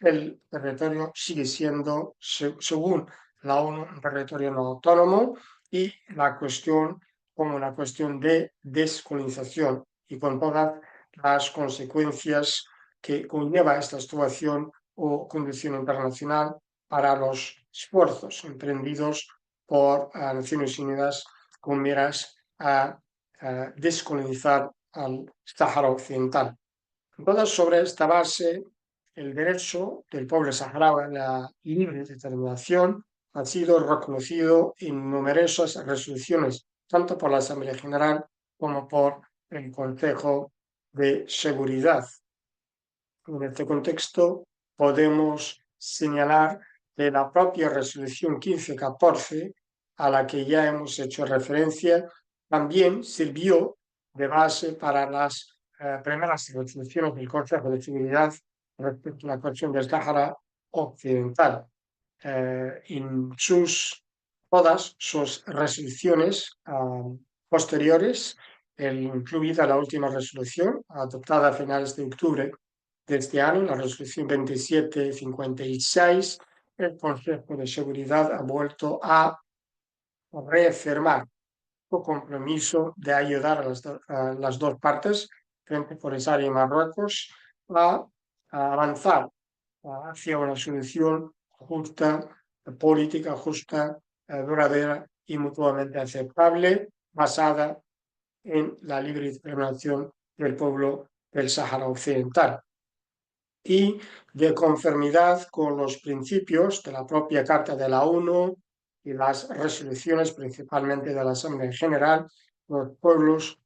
el territorio sigue siendo, según la ONU, un territorio no autónomo y la cuestión como una cuestión de descolonización y con todas las consecuencias que conlleva esta situación o condición internacional para los esfuerzos emprendidos por Naciones Unidas con miras a descolonizar al Sáhara Occidental. Entonces, sobre esta base, el derecho del pueblo saharaui a la libre determinación ha sido reconocido en numerosas resoluciones, tanto por la Asamblea General como por el Consejo de Seguridad. En este contexto, podemos señalar que la propia resolución 1514, a la que ya hemos hecho referencia, también sirvió de base para las primeras resoluciones del Consejo de Seguridad respecto a la cuestión del Sáhara Occidental. En todas sus resoluciones posteriores, incluida la última resolución adoptada a finales de octubre de este año, la resolución 2756, el Consejo de Seguridad ha vuelto a reafirmar su compromiso de ayudar a las dos partes, frente Polisario y Marruecos, a avanzar hacia una solución justa, política justa, duradera y mutuamente aceptable, basada en la libre determinación del pueblo del Sáhara Occidental y de conformidad con los principios de la propia Carta de la ONU y las resoluciones principalmente de la Asamblea General, los pueblos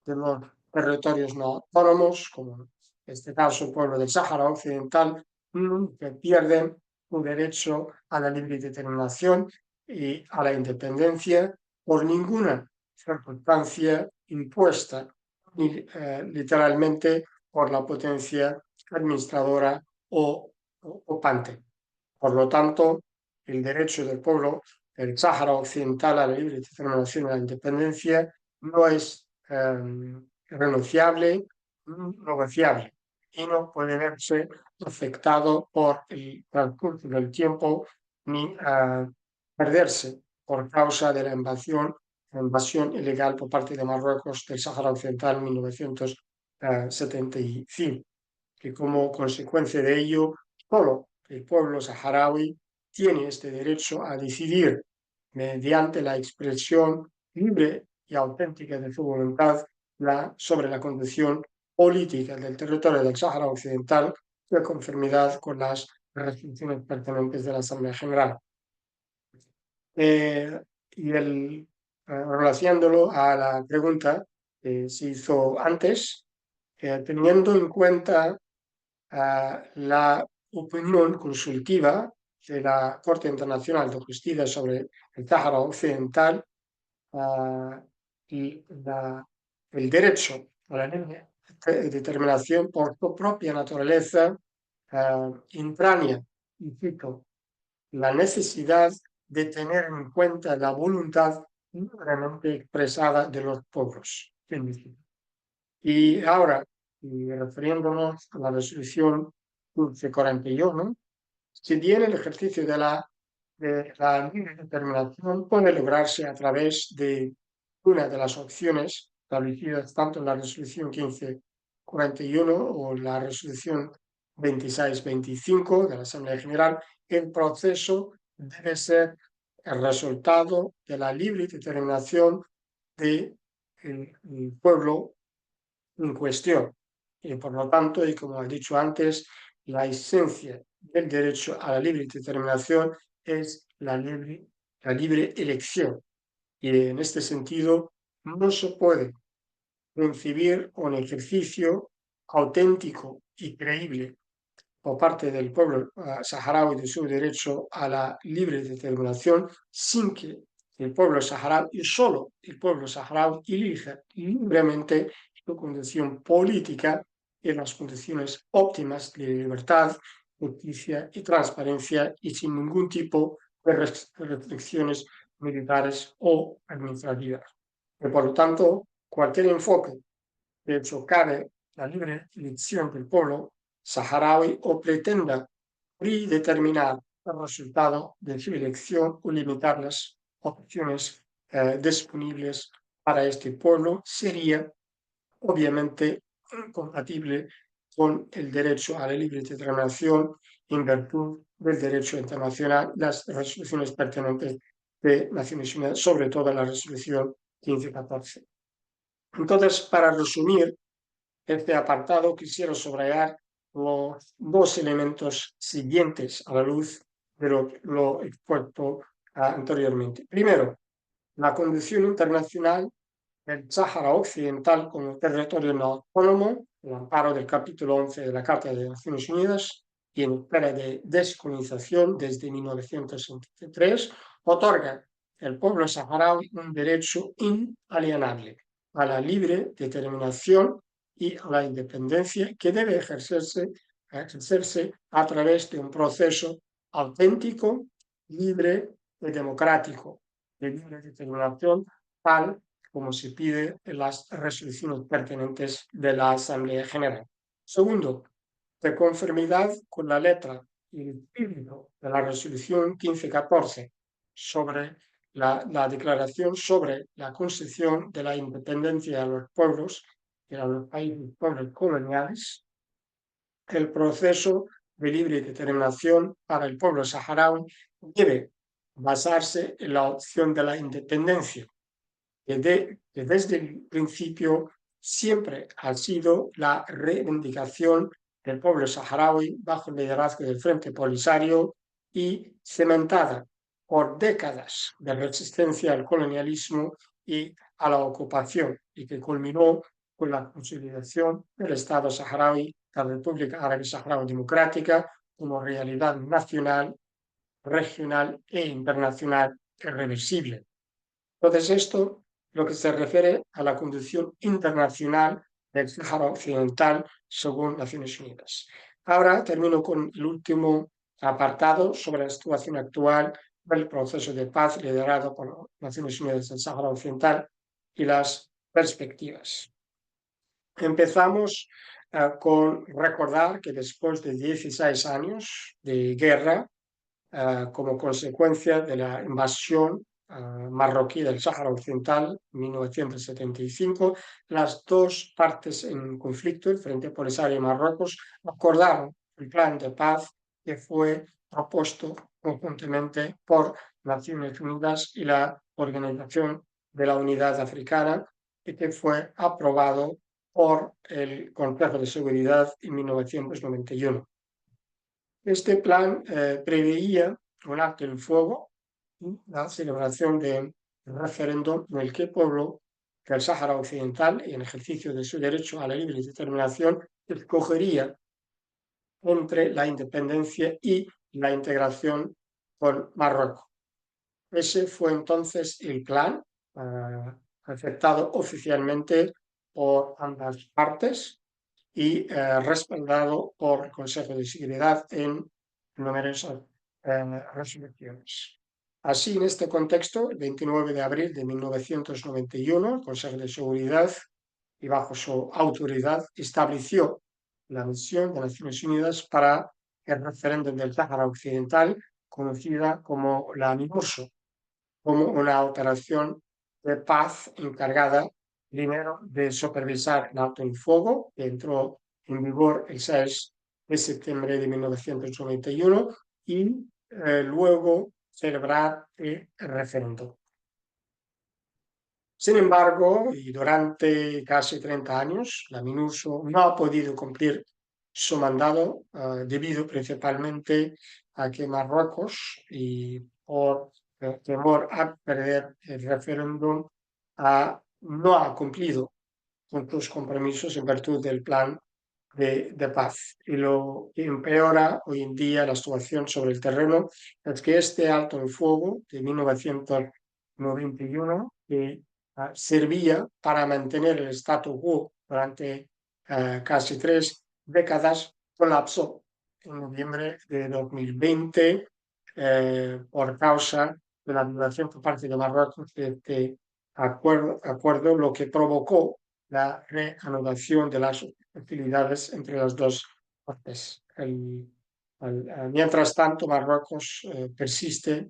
de los territorios no autónomos, como en este caso el pueblo del Sáhara Occidental, que pierden su derecho a la libre determinación y a la independencia por ninguna circunstancia impuesta literalmente por la potencia administradora o ocupante. Por lo tanto, el derecho del pueblo el Sáhara Occidental a la libre determinación y la independencia no es renunciable, negociable y no puede verse afectado por el transcurso del tiempo ni perderse por causa de la invasión ilegal por parte de Marruecos del Sáhara Occidental en 1975, que como consecuencia de ello, solo el pueblo saharaui tiene este derecho a decidir mediante la expresión libre y auténtica de su voluntad sobre la condición política del territorio del Sáhara Occidental de conformidad con las resoluciones pertinentes de la Asamblea General. Relacionándolo a la pregunta que se hizo antes, teniendo en cuenta la opinión consultiva de la Corte Internacional de Justicia sobre el Sáhara Occidental y el derecho a la libre determinación por su propia naturaleza entraña, y cito, la necesidad de tener en cuenta la voluntad libremente expresada de los pueblos. Y ahora, refiriéndonos a la resolución 1541, si bien el ejercicio de la libre determinación puede lograrse a través de una de las opciones establecidas tanto en la resolución 1541 o la resolución 2625 de la Asamblea General, el proceso debe ser el resultado de la libre determinación del pueblo en cuestión. Y por lo tanto, y como he dicho antes, la esencia del derecho a la libre determinación es la libre elección. Y en este sentido, no se puede concebir un ejercicio auténtico y creíble por parte del pueblo saharaui de su derecho a la libre determinación sin que el pueblo saharaui y solo el pueblo saharaui elija libremente su condición política en las condiciones óptimas de libertad, justicia y transparencia y sin ningún tipo de restricciones militares o administrativas. Y por lo tanto, cualquier enfoque que socave la libre elección del pueblo saharaui o pretenda predeterminar el resultado de su elección o limitar las opciones disponibles para este pueblo sería obviamente incompatible con el derecho a la libre determinación en virtud del derecho internacional, las resoluciones pertinentes de Naciones Unidas, sobre todo la resolución 1514. Entonces, para resumir este apartado, quisiera subrayar los dos elementos siguientes a la luz de lo expuesto anteriormente. Primero, la condición internacional del Sáhara Occidental como territorio no autónomo, el amparo del capítulo 11 de la Carta de Naciones Unidas y en espera de descolonización desde 1963, otorga al pueblo saharaui un derecho inalienable a la libre determinación y a la independencia que debe ejercerse a través de un proceso auténtico, libre y democrático de libre determinación tal como se pide en las resoluciones pertinentes de la Asamblea General. Segundo, de conformidad con la letra y el espíritu de la resolución 1514 sobre la declaración sobre la concesión de la independencia a los pueblos y a los países pueblos coloniales, el proceso de libre determinación para el pueblo saharaui debe basarse en la opción de la independencia, que desde el principio siempre ha sido la reivindicación del pueblo saharaui bajo el liderazgo del Frente Polisario y cementada por décadas de resistencia al colonialismo y a la ocupación, y que culminó con la consolidación del Estado saharaui, la República Árabe Saharaui Democrática, como realidad nacional, regional e internacional irreversible. Entonces, esto lo que se refiere a la condición internacional del Sáhara Occidental según Naciones Unidas. Ahora termino con el último apartado sobre la situación actual del proceso de paz liderado por las Naciones Unidas del Sáhara Occidental y las perspectivas. Empezamos con recordar que después de 16 años de guerra, como consecuencia de la invasión marroquí del Sáhara Occidental en 1975, las dos partes en conflicto, el Frente Polisario y Marruecos, acordaron el plan de paz que fue propuesto conjuntamente por Naciones Unidas y la Organización de la Unidad Africana y que fue aprobado por el Consejo de Seguridad en 1991. Este plan preveía un alto el fuego y la celebración de un referéndum en el que el pueblo del Sáhara Occidental, en ejercicio de su derecho a la libre determinación, escogería entre la independencia y la integración con Marruecos. Ese fue entonces el plan aceptado oficialmente por ambas partes y respaldado por el Consejo de Seguridad en numerosas resoluciones. Así, en este contexto, el 29 de abril de 1991, el Consejo de Seguridad, y bajo su autoridad, estableció la misión de Naciones Unidas para el referéndum del Sáhara Occidental, conocida como la MINURSO, como una operación de paz encargada primero de supervisar el alto el fuego, que entró en vigor el 6 de septiembre de 1991, y luego celebrar el referéndum. Sin embargo, y durante casi 30 años, la MINURSO no ha podido cumplir su mandado debido principalmente a que Marruecos, y por temor a perder el referéndum, no ha cumplido con sus compromisos en virtud del plan de paz. Y lo que empeora hoy en día la situación sobre el terreno es que este alto el fuego de 1991, que servía para mantener el statu quo durante casi 3 décadas, colapsó en noviembre de 2020 por causa de la violación por parte de Marruecos de este acuerdo, lo que provocó la reanudación de las hostilidades entre las dos partes. Mientras tanto, Marruecos persiste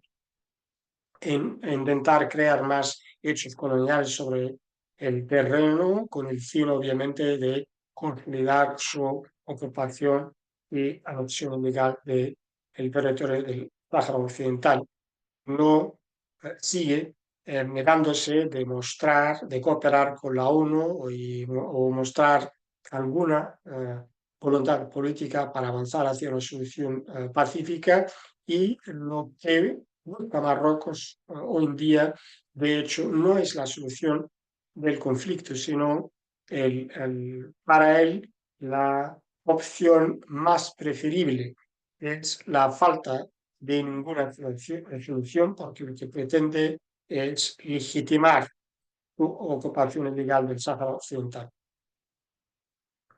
en intentar crear más hechos coloniales sobre el terreno, con el fin, obviamente, de consolidar su ocupación y anexión ilegal del territorio del Sáhara Occidental. No sigue negándose de mostrar, de cooperar con la ONU o mostrar alguna voluntad política para avanzar hacia una solución pacífica, y lo que busca Marruecos hoy en día, de hecho, no es la solución del conflicto, sino para él la opción más preferible es la falta de ninguna solución, porque lo que pretende es legitimar su ocupación ilegal del Sáhara Occidental.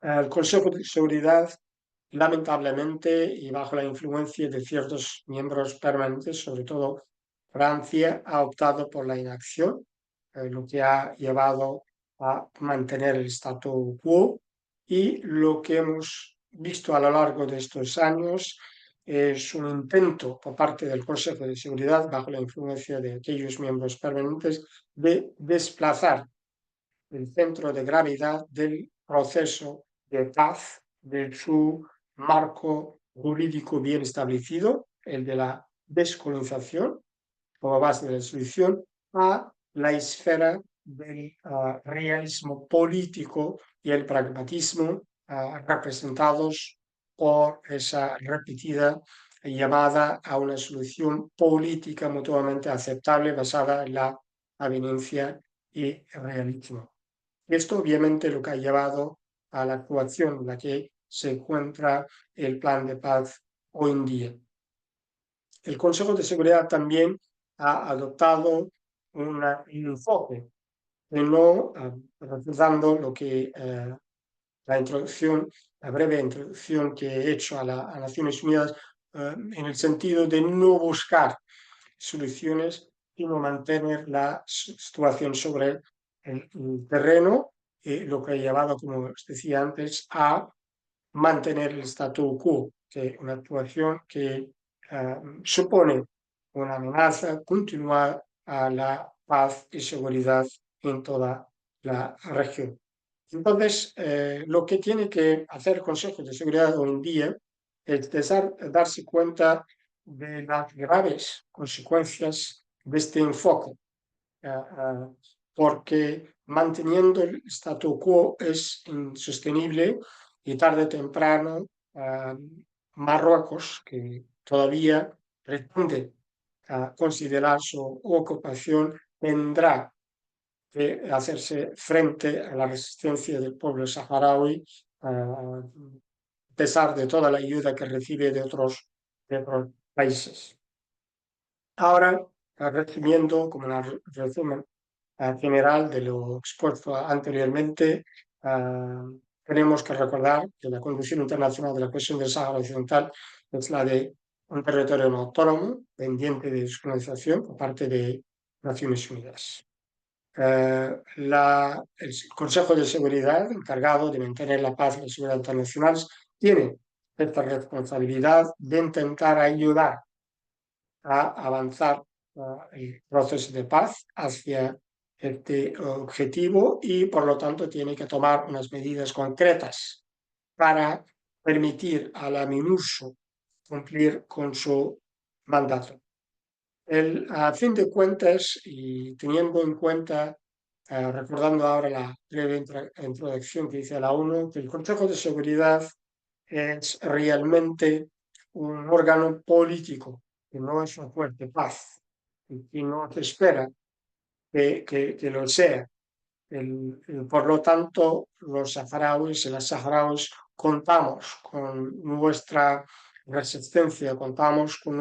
El Consejo de Seguridad, lamentablemente, y bajo la influencia de ciertos miembros permanentes, sobre todo Francia, ha optado por la inacción, lo que ha llevado a mantener el statu quo, y lo que hemos visto a lo largo de estos años es un intento por parte del Consejo de Seguridad, bajo la influencia de aquellos miembros permanentes, de desplazar el centro de gravedad del proceso de paz, de su marco jurídico bien establecido, el de la descolonización como base de la solución, a la esfera del realismo político y el pragmatismo representados por esa repetida llamada a una solución política mutuamente aceptable basada en la aveniencia y el realismo. Esto obviamente lo que ha llevado a la actuación en la que se encuentra el plan de paz hoy en día. El Consejo de Seguridad también ha adoptado un enfoque de no refutando lo que la breve introducción que he hecho a Naciones Unidas, en el sentido de no buscar soluciones, sino mantener la situación sobre el terreno, lo que ha llevado, como os decía antes, a mantener el statu quo, que una actuación que supone una amenaza continua a la paz y seguridad en toda la región. Entonces, lo que tiene que hacer el Consejo de Seguridad hoy en día es darse cuenta de las graves consecuencias de este enfoque, porque manteniendo el statu quo es insostenible y tarde o temprano Marruecos, que todavía pretende considerar su ocupación, tendrá que hacerse frente a la resistencia del pueblo saharaui, a pesar de toda la ayuda que recibe de otros países. Ahora, resumiendo como un resumen general de lo expuesto anteriormente, tenemos que recordar que la Convención Internacional de la Cuestión del Sáhara Occidental es la de un territorio no autónomo pendiente de descolonización por parte de Naciones Unidas. El Consejo de Seguridad, encargado de mantener la paz y la seguridad internacionales, tiene esta responsabilidad de intentar ayudar a avanzar el proceso de paz hacia este objetivo y, por lo tanto, tiene que tomar unas medidas concretas para permitir a la MINURSO cumplir con su mandato. A fin de cuentas, y teniendo en cuenta, recordando ahora la breve introducción que hice a la ONU, que el Consejo de Seguridad es realmente un órgano político, que no es un juez de paz, y no se espera que lo sea. Por lo tanto, los saharauis y las saharauis contamos con nuestra resistencia, contamos con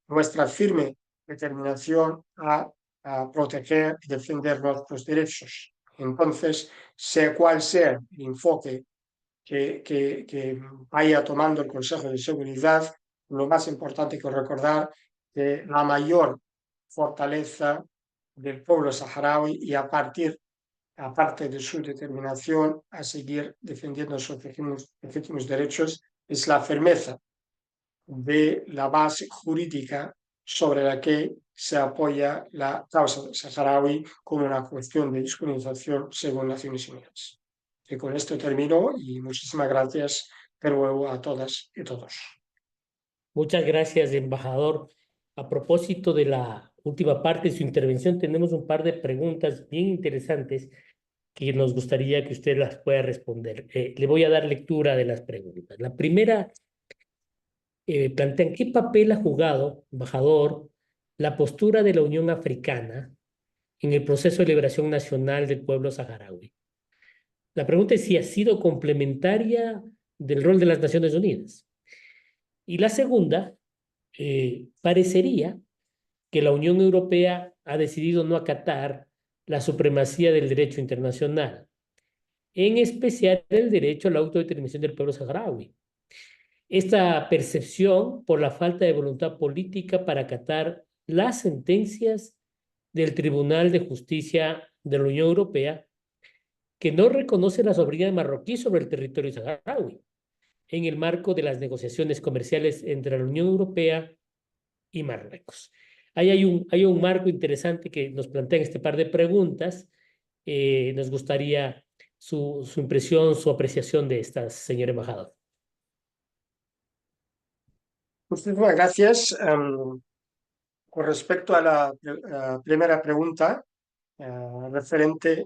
nuestra firme determinación a proteger y defender nuestros derechos. Entonces, sea cual sea el enfoque que vaya tomando el Consejo de Seguridad, lo más importante que recordar que la mayor fortaleza del pueblo saharaui y aparte de su determinación a seguir defendiendo sus legítimos derechos, es la firmeza de la base jurídica sobre la que se apoya la causa saharaui como una cuestión de descolonización según Naciones Unidas. Y con esto termino y muchísimas gracias de nuevo a todas y todos. Muchas gracias, embajador. A propósito de la última parte de su intervención, tenemos un par de preguntas bien interesantes que nos gustaría que usted las pueda responder. Le voy a dar lectura de las preguntas. La primera plantea qué papel ha jugado, embajador, la postura de la Unión Africana en el proceso de liberación nacional del pueblo saharaui. La pregunta es si ha sido complementaria del rol de las Naciones Unidas. Y la segunda, parecería que la Unión Europea ha decidido no acatar la supremacía del derecho internacional, en especial el derecho a la autodeterminación del pueblo saharaui. Esta percepción por la falta de voluntad política para acatar las sentencias del Tribunal de Justicia de la Unión Europea, que no reconoce la soberanía marroquí sobre el territorio saharaui, en el marco de las negociaciones comerciales entre la Unión Europea y Marruecos. Ahí hay un marco interesante que nos plantea este par de preguntas. Nos gustaría su impresión, su apreciación de estas, señor embajador. Muchísimas gracias. Con respecto a la primera pregunta, referente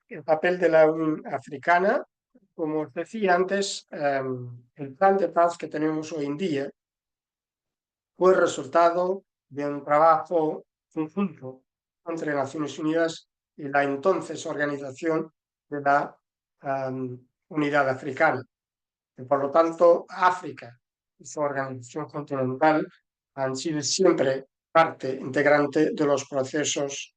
el papel de la Unión Africana, como os decía antes, el plan de paz que tenemos hoy en día fue resultado de un trabajo conjunto entre Naciones Unidas y la entonces Organización de la Unidad Africana. Y por lo tanto, África y su organización continental han sido siempre parte integrante de los procesos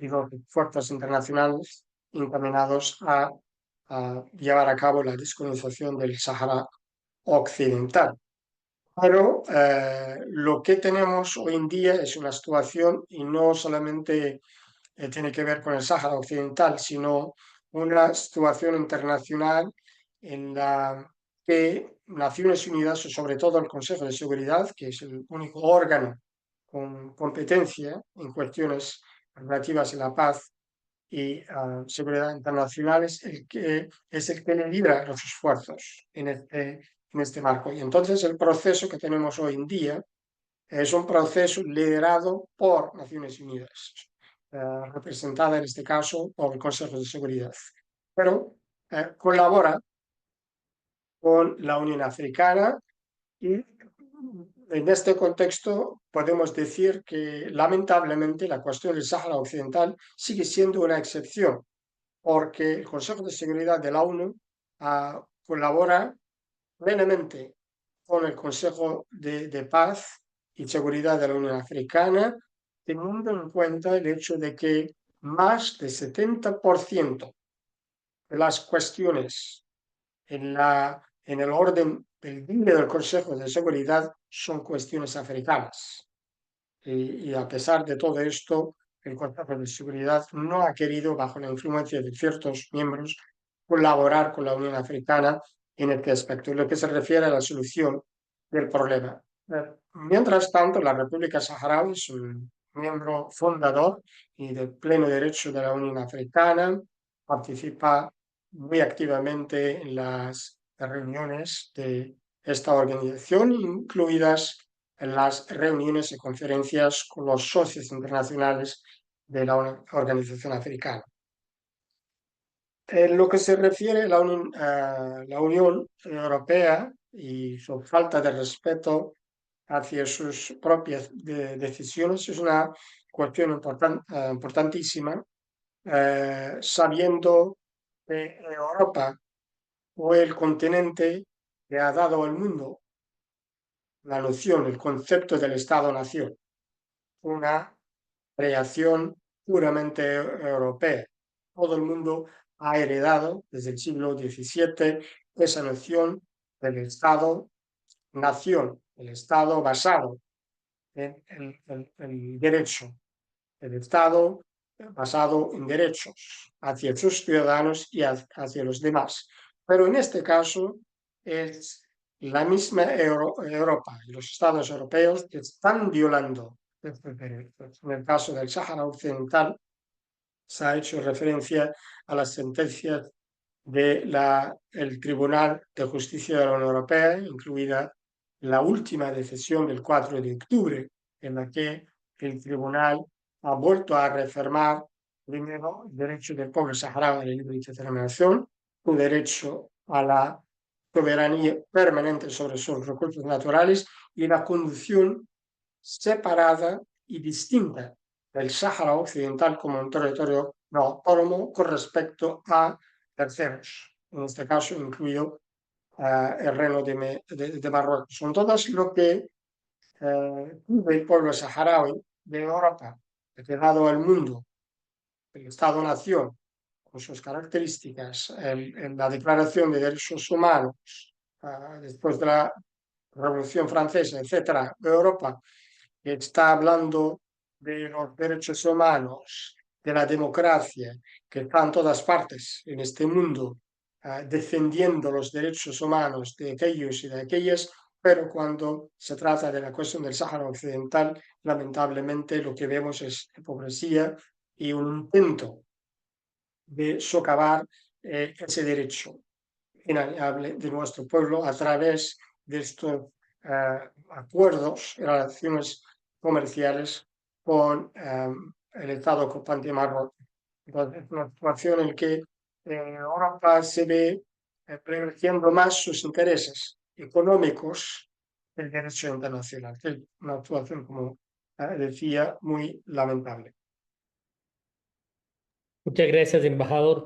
y los esfuerzos internacionales encaminados a llevar a cabo la descolonización del Sahara Occidental. Pero lo que tenemos hoy en día es una situación, y no solamente tiene que ver con el Sáhara Occidental, sino una situación internacional en la que Naciones Unidas, o sobre todo el Consejo de Seguridad, que es el único órgano con competencia en cuestiones relativas a la paz y seguridad internacional, es el que lidera los esfuerzos en este marco. Y entonces el proceso que tenemos hoy en día es un proceso liderado por Naciones Unidas, representada en este caso por el Consejo de Seguridad, pero colabora con la Unión Africana y en este contexto podemos decir que lamentablemente la cuestión del Sáhara Occidental sigue siendo una excepción, porque el Consejo de Seguridad de la ONU colabora plenamente con el Consejo de Paz y Seguridad de la Unión Africana, teniendo en cuenta el hecho de que más del 70% de las cuestiones en el orden del día del Consejo de Seguridad son cuestiones africanas. Y a pesar de todo esto, el Consejo de Seguridad no ha querido, bajo la influencia de ciertos miembros, colaborar con la Unión Africana en este aspecto, en lo que se refiere a la solución del problema. Mientras tanto, la República Saharaui es un miembro fundador y de pleno derecho de la Unión Africana, participa muy activamente en las reuniones de esta organización, incluidas en las reuniones y conferencias con los socios internacionales de la Organización Africana. En lo que se refiere a la Unión Europea y su falta de respeto hacia sus propias decisiones es una cuestión importantísima, sabiendo que Europa fue el continente que ha dado al mundo la noción, el concepto del Estado-Nación, una creación puramente europea. Todo el mundo ha heredado desde el siglo XVII esa noción del Estado-nación, el Estado basado en el derecho, el Estado basado en derechos hacia sus ciudadanos y hacia los demás. Pero en este caso es la misma Europa y los Estados europeos que están violando estos derechos. En el caso del Sáhara Occidental se ha hecho referencia a las sentencias del Tribunal de Justicia de la Unión Europea, incluida la última decisión del 4 de octubre, en la que el tribunal ha vuelto a reafirmar primero el derecho del pueblo saharaui a la libre determinación, su derecho a la soberanía permanente sobre sus recursos naturales y la condición separada y distinta del Sáhara Occidental como un territorio no autónomo con respecto a terceros, en este caso incluido el Reino de Marruecos. Son todas lo que el pueblo saharaui de Europa, que ha dado al mundo el Estado-Nación con sus características en la Declaración de Derechos Humanos después de la Revolución Francesa, etcétera, de Europa, que está hablando de los derechos humanos, de la democracia, que está en todas partes en este mundo, defendiendo los derechos humanos de aquellos y de aquellas, pero cuando se trata de la cuestión del Sáhara Occidental, lamentablemente lo que vemos es hipocresía y un intento de socavar ese derecho inalienable de nuestro pueblo a través de estos acuerdos y relaciones comerciales con el Estado ocupante Marruecos. Entonces, es una situación en que Europa se ve prevaleciendo más sus intereses económicos que el derecho internacional. Es una situación, como decía, muy lamentable. Muchas gracias, embajador.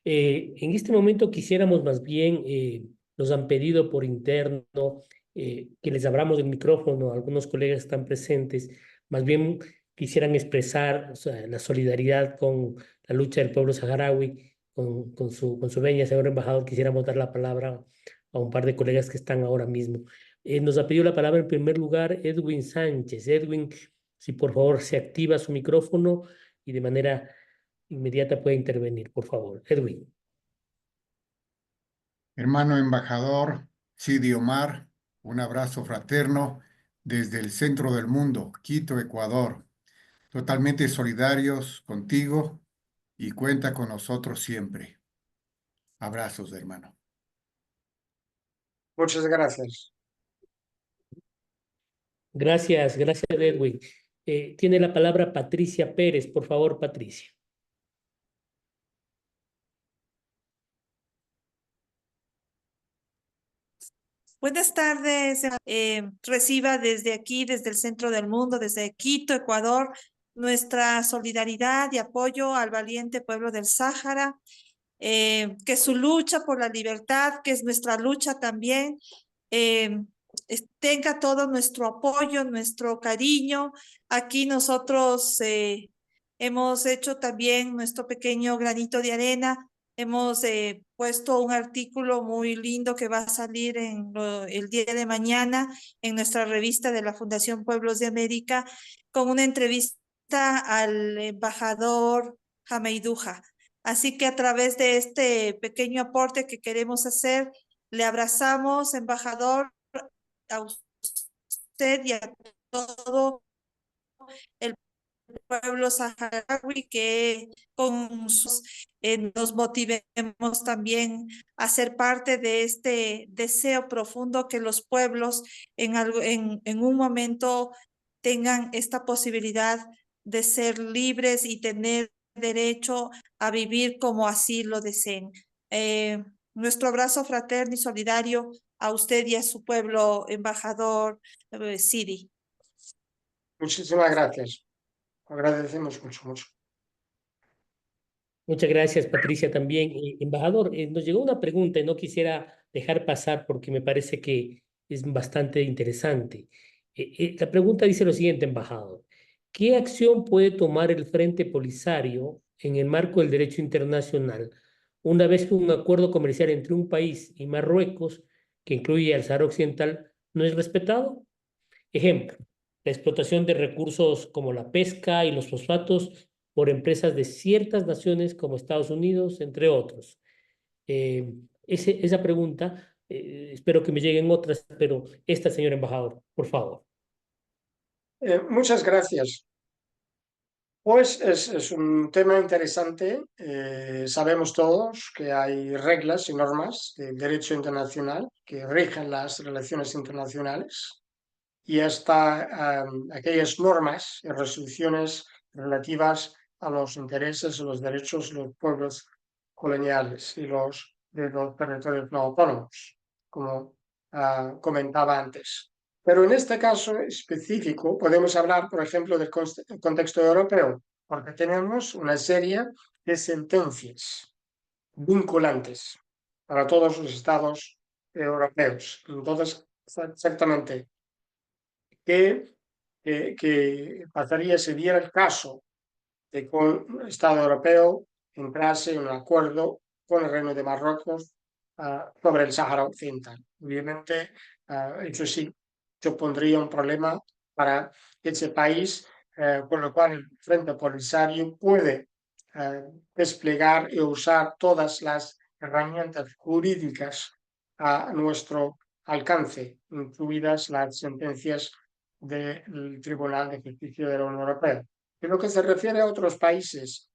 En este momento quisiéramos más bien, nos han pedido por interno que les abramos el micrófono a algunos colegas que están presentes más bien quisieran expresar, o sea, la solidaridad con la lucha del pueblo saharaui, con su venia, señor embajador, quisiéramos dar la palabra a un par de colegas que están ahora mismo. Nos ha pedido la palabra en primer lugar Edwin Sánchez. Edwin, si por favor se activa su micrófono y de manera inmediata puede intervenir, por favor. Edwin. Hermano embajador Sidi Omar, un abrazo fraterno desde el centro del mundo, Quito, Ecuador. Totalmente solidarios contigo y cuenta con nosotros siempre. Abrazos, hermano. Muchas gracias. Gracias, gracias, Edwin. Tiene la palabra Patricia Pérez. Por favor, Patricia. Buenas tardes. Reciba desde aquí, desde el centro del mundo, desde Quito, Ecuador, nuestra solidaridad y apoyo al valiente pueblo del Sáhara, que su lucha por la libertad, que es nuestra lucha también, eh, tenga todo nuestro apoyo, nuestro cariño. Aquí nosotros hemos hecho también nuestro pequeño granito de arena. Hemos puesto un artículo muy lindo que va a salir el día de mañana en nuestra revista de la Fundación Pueblos de América con una entrevista al embajador Hameiduja. Así que a través de este pequeño aporte que queremos hacer, le abrazamos, embajador, a usted y a todo el pueblo saharaui, que con sus nos motivemos también a ser parte de este deseo profundo que los pueblos en un momento tengan esta posibilidad de ser libres y tener derecho a vivir como así lo deseen. Nuestro abrazo fraterno y solidario a usted y a su pueblo, embajador Sidi. Muchísimas gracias. Agradecemos mucho, mucho. Muchas gracias, Patricia, también. Embajador, nos llegó una pregunta y no quisiera dejar pasar porque me parece que es bastante interesante. La pregunta dice lo siguiente, embajador. ¿Qué acción puede tomar el Frente Polisario en el marco del derecho internacional una vez que un acuerdo comercial entre un país y Marruecos, que incluye al Sahara Occidental, no es respetado? Ejemplo, la explotación de recursos como la pesca y los fosfatos por empresas de ciertas naciones como Estados Unidos, entre otros. Esa pregunta, espero que me lleguen otras, pero esta, señor embajador, por favor. Muchas gracias. Pues es un tema interesante. Sabemos todos que hay reglas y normas del derecho internacional que rigen las relaciones internacionales y hasta aquellas normas y resoluciones relativas a los intereses y los derechos de los pueblos coloniales y de los territorios no autónomos, como comentaba antes. Pero en este caso específico podemos hablar, por ejemplo, del contexto europeo, porque tenemos una serie de sentencias vinculantes para todos los estados europeos. Entonces, exactamente, ¿qué pasaría si diera el caso de que un Estado europeo entrase en un acuerdo con el Reino de Marruecos sobre el Sáhara Occidental? Obviamente, eso sí supondría un problema para ese país, con lo cual el Frente Polisario puede desplegar y usar todas las herramientas jurídicas a nuestro alcance, incluidas las sentencias del Tribunal de Justicia de la Unión Europea. En lo que se refiere a otros países,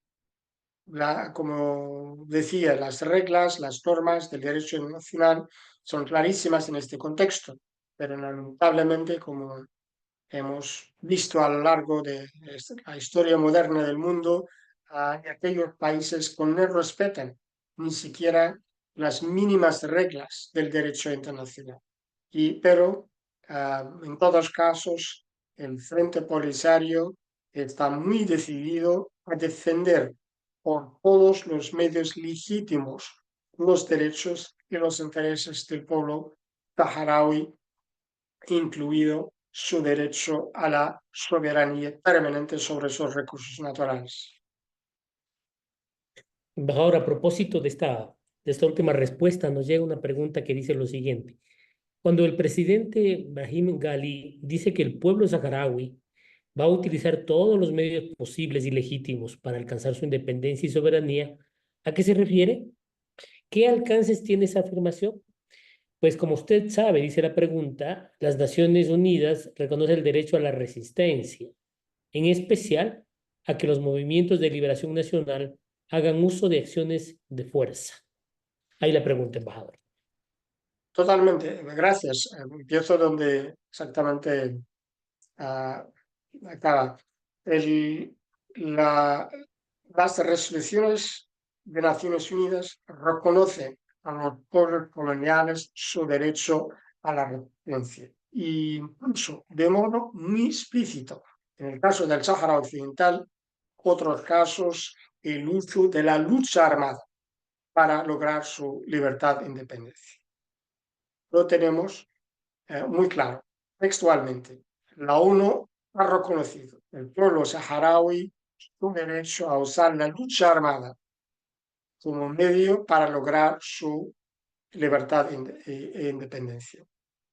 como decía, las reglas, las normas del derecho internacional son clarísimas en este contexto, pero lamentablemente, como hemos visto a lo largo de la historia moderna del mundo, hay aquellos países que no respetan ni siquiera las mínimas reglas del derecho internacional. Pero en todos casos, el Frente Polisario está muy decidido a defender por todos los medios legítimos los derechos y los intereses del pueblo saharaui, incluido su derecho a la soberanía permanente sobre sus recursos naturales. Embajador, a propósito de esta última respuesta, nos llega una pregunta que dice lo siguiente. Cuando el presidente Brahim Ghali dice que el pueblo saharaui va a utilizar todos los medios posibles y legítimos para alcanzar su independencia y soberanía, ¿a qué se refiere? ¿Qué alcances tiene esa afirmación? Pues como usted sabe, dice la pregunta, las Naciones Unidas reconocen el derecho a la resistencia, en especial a que los movimientos de liberación nacional hagan uso de acciones de fuerza. Ahí la pregunta, embajador. Totalmente, gracias. Empiezo donde exactamente acaba. Las resoluciones de Naciones Unidas reconocen a los pueblos coloniales su derecho a la resistencia, e incluso de modo muy explícito. En el caso del Sáhara Occidental, otros casos, el uso de la lucha armada para lograr su libertad e independencia. Lo tenemos muy claro, textualmente. La ONU ha reconocido el pueblo saharaui su derecho a usar la lucha armada como medio para lograr su libertad e independencia.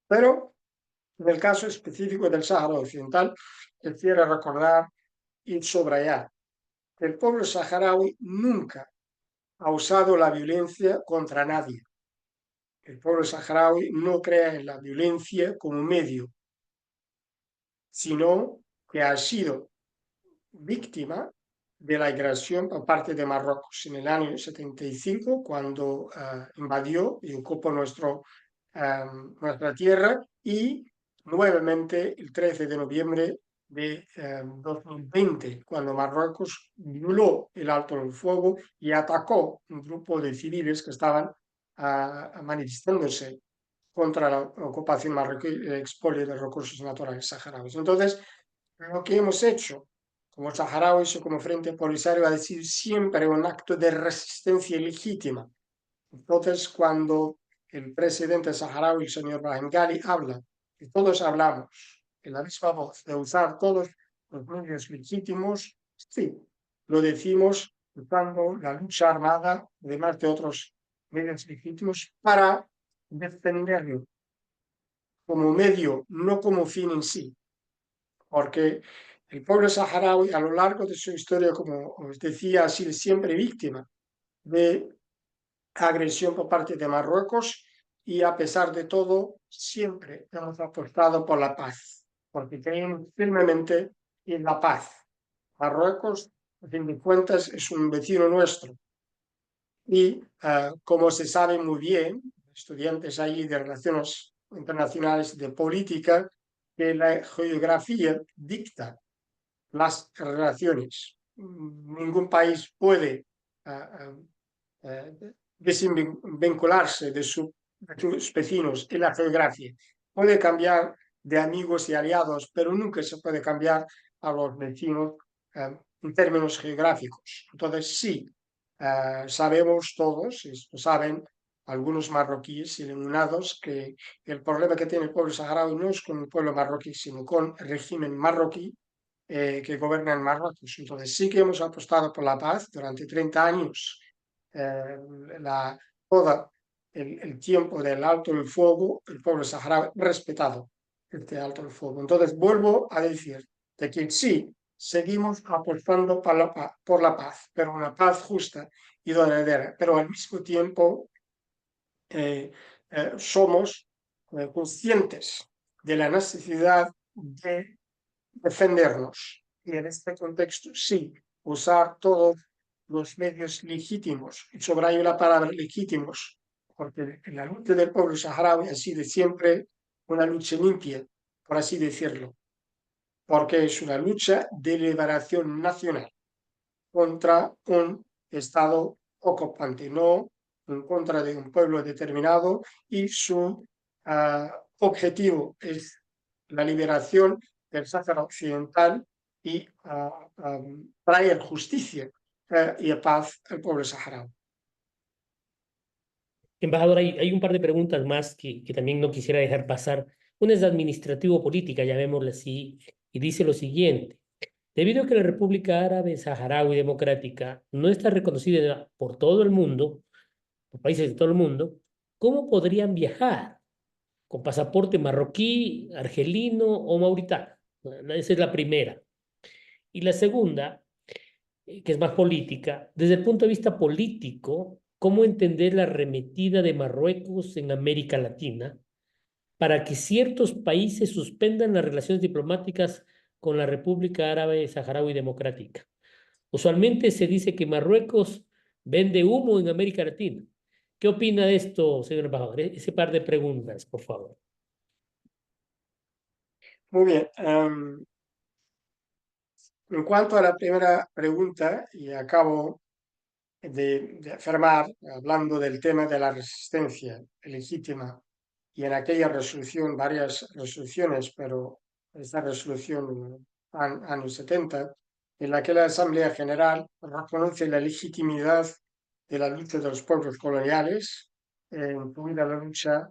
Pero en el caso específico del Sáhara Occidental, quiero recordar y subrayar que el pueblo saharaui nunca ha usado la violencia contra nadie. El pueblo saharaui no cree en la violencia como medio, sino que ha sido víctima de la agresión por parte de Marruecos en el año 75, cuando invadió y ocupó nuestra tierra, y nuevamente el 13 de noviembre de 2020, cuando Marruecos violó el alto del fuego y atacó un grupo de civiles que estaban manifestándose contra la ocupación marroquí y el expolio de recursos naturales saharauis. Entonces, lo que hemos hecho como saharauis o como Frente Polisario ha sido siempre un acto de resistencia legítima. Entonces, cuando el presidente saharaui, el señor Brahim Ghali, habla, y todos hablamos en la misma voz, de usar todos los medios legítimos, sí, lo decimos usando la lucha armada, además de otros medios legítimos, para defenderlo como medio, no como fin en sí. Porque el pueblo saharaui, a lo largo de su historia, como os decía, ha sido siempre víctima de agresión por parte de Marruecos, y a pesar de todo, siempre hemos apostado por la paz, porque creemos firmemente en la paz. Marruecos, a fin de cuentas, es un vecino nuestro. Y como se sabe muy bien, estudiantes ahí de relaciones internacionales, de política, que la geografía dicta las relaciones. Ningún país puede desvincularse de sus vecinos en la geografía. Puede cambiar de amigos y aliados, pero nunca se puede cambiar a los vecinos en términos geográficos. Entonces, sí, sabemos todos, esto saben algunos marroquíes iluminados, que el problema que tiene el pueblo saharaui no es con el pueblo marroquí, sino con el régimen marroquí que gobierna en Marruecos. Entonces sí que hemos apostado por la paz durante 30 años. Todo el tiempo del alto del fuego, el pueblo saharaui ha respetado este alto del fuego. Entonces vuelvo a decir de que sí, seguimos apostando por la paz, pero una paz justa y duradera, pero al mismo tiempo somos conscientes de la necesidad de defendernos. Y en este contexto, sí, usar todos los medios legítimos, y subrayo la palabra legítimos, porque la lucha del pueblo saharaui ha sido siempre una lucha limpia, por así decirlo, porque es una lucha de liberación nacional contra un Estado ocupante, no en contra de un pueblo determinado, y su objetivo es la liberación del Sáhara Occidental y traer justicia y paz al pueblo saharaui. Embajador, hay un par de preguntas más que también no quisiera dejar pasar Una es administrativo-política, llamémosla así, y dice lo siguiente. Debido a que la República Árabe Saharaui Democrática no está reconocida por todo el mundo, por países de todo el mundo, ¿cómo podrían viajar? ¿Con pasaporte marroquí, argelino o mauritano? Bueno, esa es la primera. Y la segunda, que es más política, desde el punto de vista político, ¿cómo entender la arremetida de Marruecos en América Latina para que ciertos países suspendan las relaciones diplomáticas con la República Árabe Saharaui Democrática? Usualmente se dice que Marruecos vende humo en América Latina. ¿Qué opina de esto, señor embajador? Ese par de preguntas, por favor. Muy bien. En cuanto a la primera pregunta, y acabo de afirmar, hablando del tema de la resistencia legítima, y en aquella resolución, varias resoluciones, pero esta resolución años 70, en la que la Asamblea General reconoce la legitimidad de la lucha de los pueblos coloniales, incluida la lucha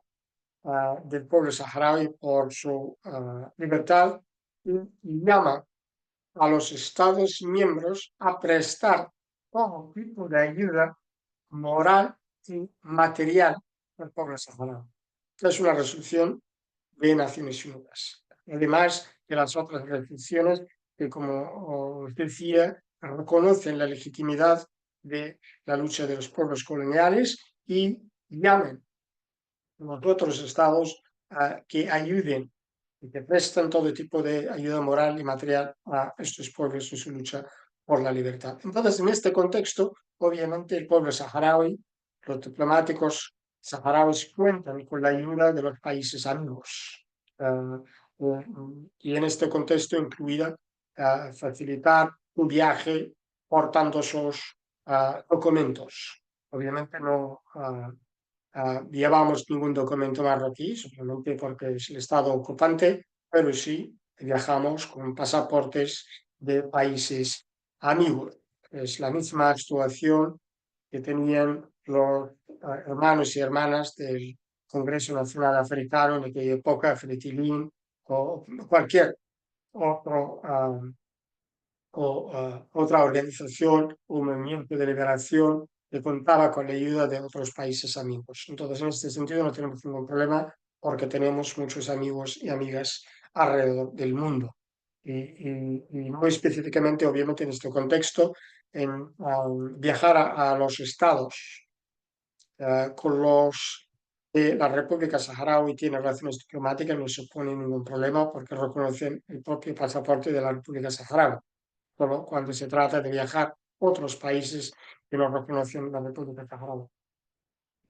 del pueblo saharaui por su libertad, y llama a los Estados miembros a prestar todo tipo de ayuda moral y material al pueblo saharaui. Es una resolución de Naciones Unidas. Además de las otras resoluciones que, como os decía, reconocen la legitimidad de la lucha de los pueblos coloniales y llaman a los otros estados a que ayuden y que prestan todo tipo de ayuda moral y material a estos pueblos en su lucha por la libertad. Entonces, en este contexto, obviamente, el pueblo saharaui, los diplomáticos saharauis cuentan con la ayuda de los países amigos. Y en este contexto incluida facilitar un viaje portando esos documentos. Obviamente no llevamos ningún documento marroquí, simplemente porque es el Estado ocupante, pero sí viajamos con pasaportes de países amigos. Es la misma actuación que tenían los hermanos y hermanas del Congreso Nacional Africano en aquella época, Fretilin o cualquier otro, otra organización o movimiento de liberación que contaba con la ayuda de otros países amigos. Entonces, en este sentido no tenemos ningún problema porque tenemos muchos amigos y amigas alrededor del mundo. Y muy específicamente, obviamente, en este contexto, en viajar a los estados con los de la República Saharaui tiene relaciones diplomáticas, no supone ningún problema porque reconocen el propio pasaporte de la República Saharaui. Solo cuando se trata de viajar a otros países que no reconocen la República Saharaui.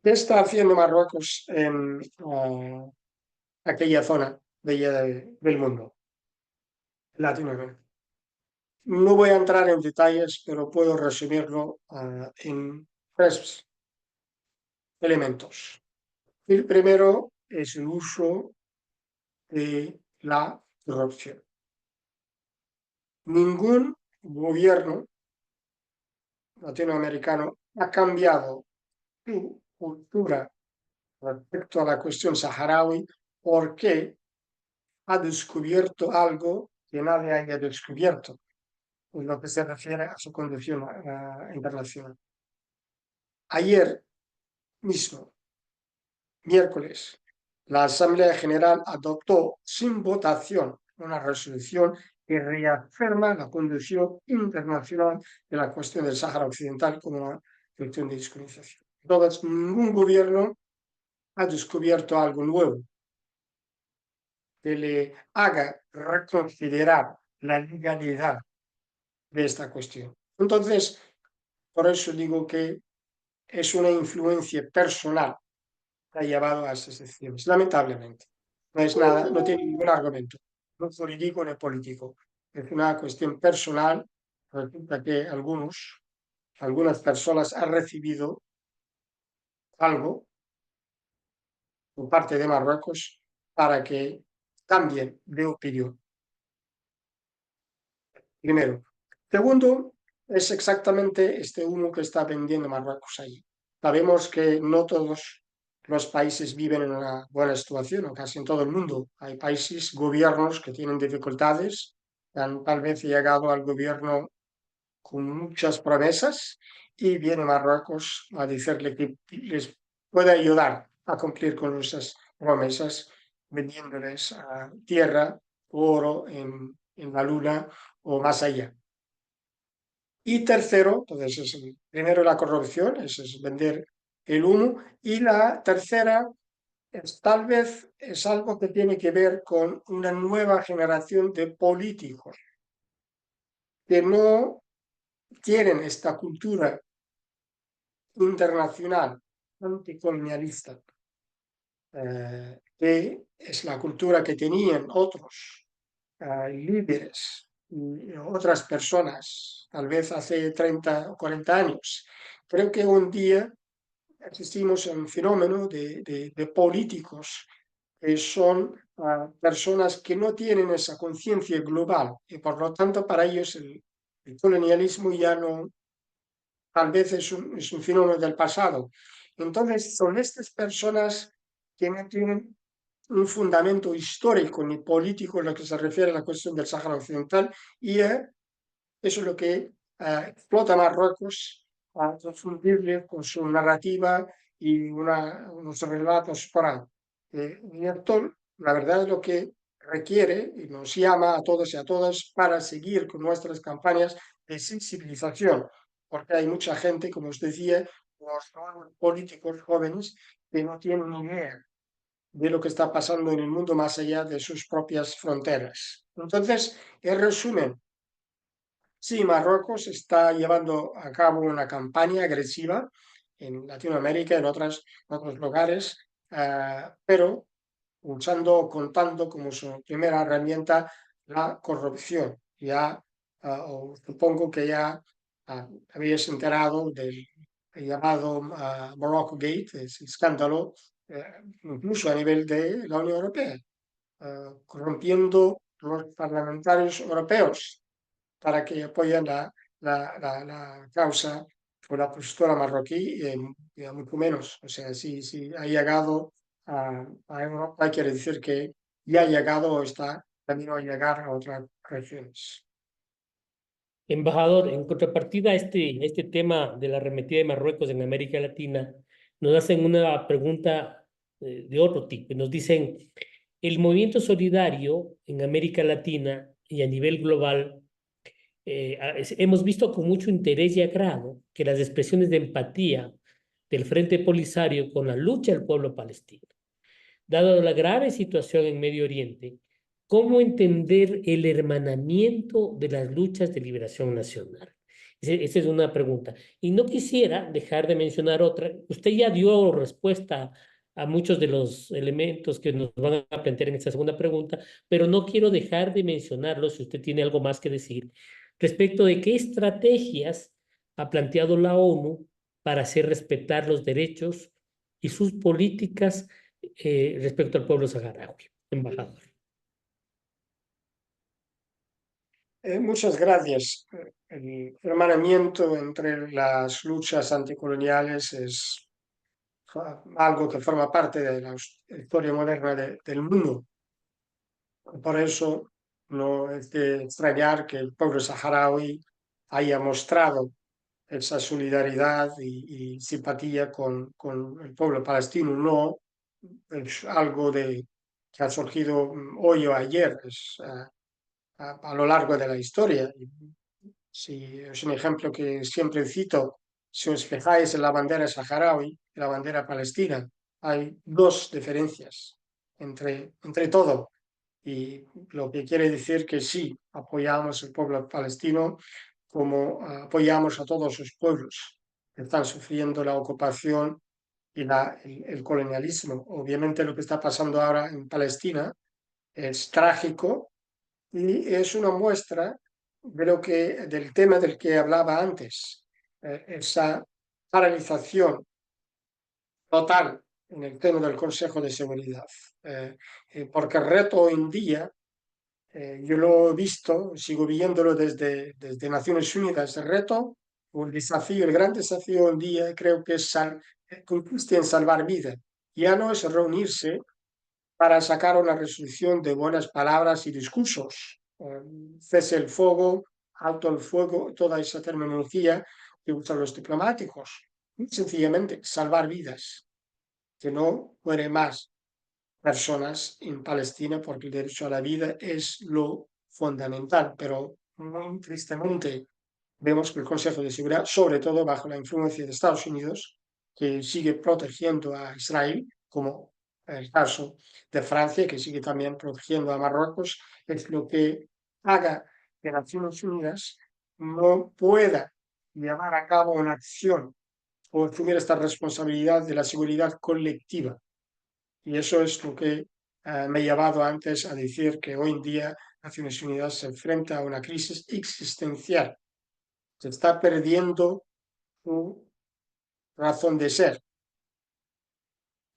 ¿Qué está haciendo Marruecos en aquella zona del mundo, Latinoamérica? No voy a entrar en detalles, pero puedo resumirlo en tres elementos. El primero es el uso de la corrupción. Ningún gobierno latinoamericano ha cambiado su cultura respecto a la cuestión saharaui porque ha descubierto algo que nadie haya descubierto en lo que se refiere a su condición internacional. Ayer mismo, miércoles, la Asamblea General adoptó sin votación una resolución que reafirma la condición internacional de la cuestión del Sáhara Occidental como una cuestión de descolonización. Entonces, ningún gobierno ha descubierto algo nuevo que le haga reconsiderar la legalidad de esta cuestión. Entonces, por eso digo que es una influencia personal que ha llevado a esas decisiones, lamentablemente. No es nada, no tiene ningún argumento, no jurídico ni político. Es una cuestión personal. Resulta que algunas personas han recibido algo por parte de Marruecos para que cambien de opinión. Primero. Segundo, es exactamente este humo que está vendiendo Marruecos allí. Sabemos que no todos los países viven en una buena situación, o casi en todo el mundo. Hay países, gobiernos que tienen dificultades, han tal vez llegado al gobierno con muchas promesas y viene Marruecos a decirle que les puede ayudar a cumplir con esas promesas, vendiéndoles tierra, oro en la luna o más allá. Y tercero, entonces primero la corrupción, eso es vender el humo, y la tercera tal vez es algo que tiene que ver con una nueva generación de políticos que no tienen esta cultura internacional anticolonialista, que es la cultura que tenían otros líderes y otras personas, tal vez hace 30 o 40 años. Creo que hoy en día existimos en un fenómeno de políticos que son personas que no tienen esa conciencia global y por lo tanto para ellos el colonialismo ya no, tal vez es un fenómeno del pasado. Entonces son estas personas que no tienen un fundamento histórico ni político en lo que se refiere a la cuestión del Sáhara Occidental y eso es lo que explota Marruecos a confundirle con su narrativa y unos relatos por ahí. Y esto, la verdad, es lo que requiere y nos llama a todos y a todas para seguir con nuestras campañas de sensibilización, porque hay mucha gente, como os decía, los nuevos políticos jóvenes que no tienen ni idea de lo que está pasando en el mundo más allá de sus propias fronteras. Entonces, en resumen, sí, Marruecos está llevando a cabo una campaña agresiva en Latinoamérica, en otros lugares, pero contando como su primera herramienta la corrupción. Ya, supongo que ya habéis enterado del llamado Morocco Gate, ese escándalo, incluso a nivel de la Unión Europea, corrompiendo los parlamentarios europeos para que apoyen la causa o la postura marroquí, y a mucho menos. O sea, si ha llegado a Europa, quiere decir que ya ha llegado o está camino a llegar a otras regiones. Embajador, en contrapartida a este tema de la arremetida de Marruecos en América Latina, nos hacen una pregunta de otro tipo. Nos dicen, el movimiento solidario en América Latina y a nivel global, hemos visto con mucho interés y agrado que las expresiones de empatía del Frente Polisario con la lucha del pueblo palestino. Dado la grave situación en Medio Oriente, ¿cómo entender el hermanamiento de las luchas de liberación nacional? Esa es una pregunta. Y no quisiera dejar de mencionar otra. Usted ya dio respuesta a muchos de los elementos que nos van a plantear en esta segunda pregunta, pero no quiero dejar de mencionarlo si usted tiene algo más que decir respecto de qué estrategias ha planteado la ONU para hacer respetar los derechos y sus políticas respecto al pueblo saharaui, embajador. Muchas gracias. El hermanamiento entre las luchas anticoloniales es algo que forma parte de la historia moderna del mundo. Por eso no es de extrañar que el pueblo saharaui haya mostrado esa solidaridad y simpatía con el pueblo palestino. No es algo que ha surgido hoy o ayer, es a lo largo de la historia. Si es un ejemplo que siempre cito, si os fijáis en la bandera saharaui y la bandera palestina, hay dos diferencias entre todo. Y lo que quiere decir que sí, apoyamos al pueblo palestino como apoyamos a todos los pueblos que están sufriendo la ocupación y el colonialismo. Obviamente lo que está pasando ahora en Palestina es trágico y es una muestra del tema del que hablaba antes, esa paralización total en el tema del Consejo de Seguridad. Porque el reto hoy en día, yo lo he visto, sigo viéndolo desde Naciones Unidas, el reto o el desafío, el gran desafío hoy en día creo que consiste en salvar vidas ya no es reunirse para sacar una resolución de buenas palabras y discursos, cese el fuego, alto el fuego, toda esa terminología que usan los diplomáticos. Sencillamente salvar vidas, que no mueren más personas en Palestina, porque el derecho a la vida es lo fundamental, pero muy tristemente vemos que el Consejo de Seguridad, sobre todo bajo la influencia de Estados Unidos, que sigue protegiendo a Israel, como el caso de Francia, que sigue también protegiendo a Marruecos, es lo que haga que Naciones Unidas no pueda llevar a cabo una acción o asumir esta responsabilidad de la seguridad colectiva. Y eso es lo que me ha llevado antes a decir que hoy en día Naciones Unidas se enfrenta a una crisis existencial. Se está perdiendo su razón de ser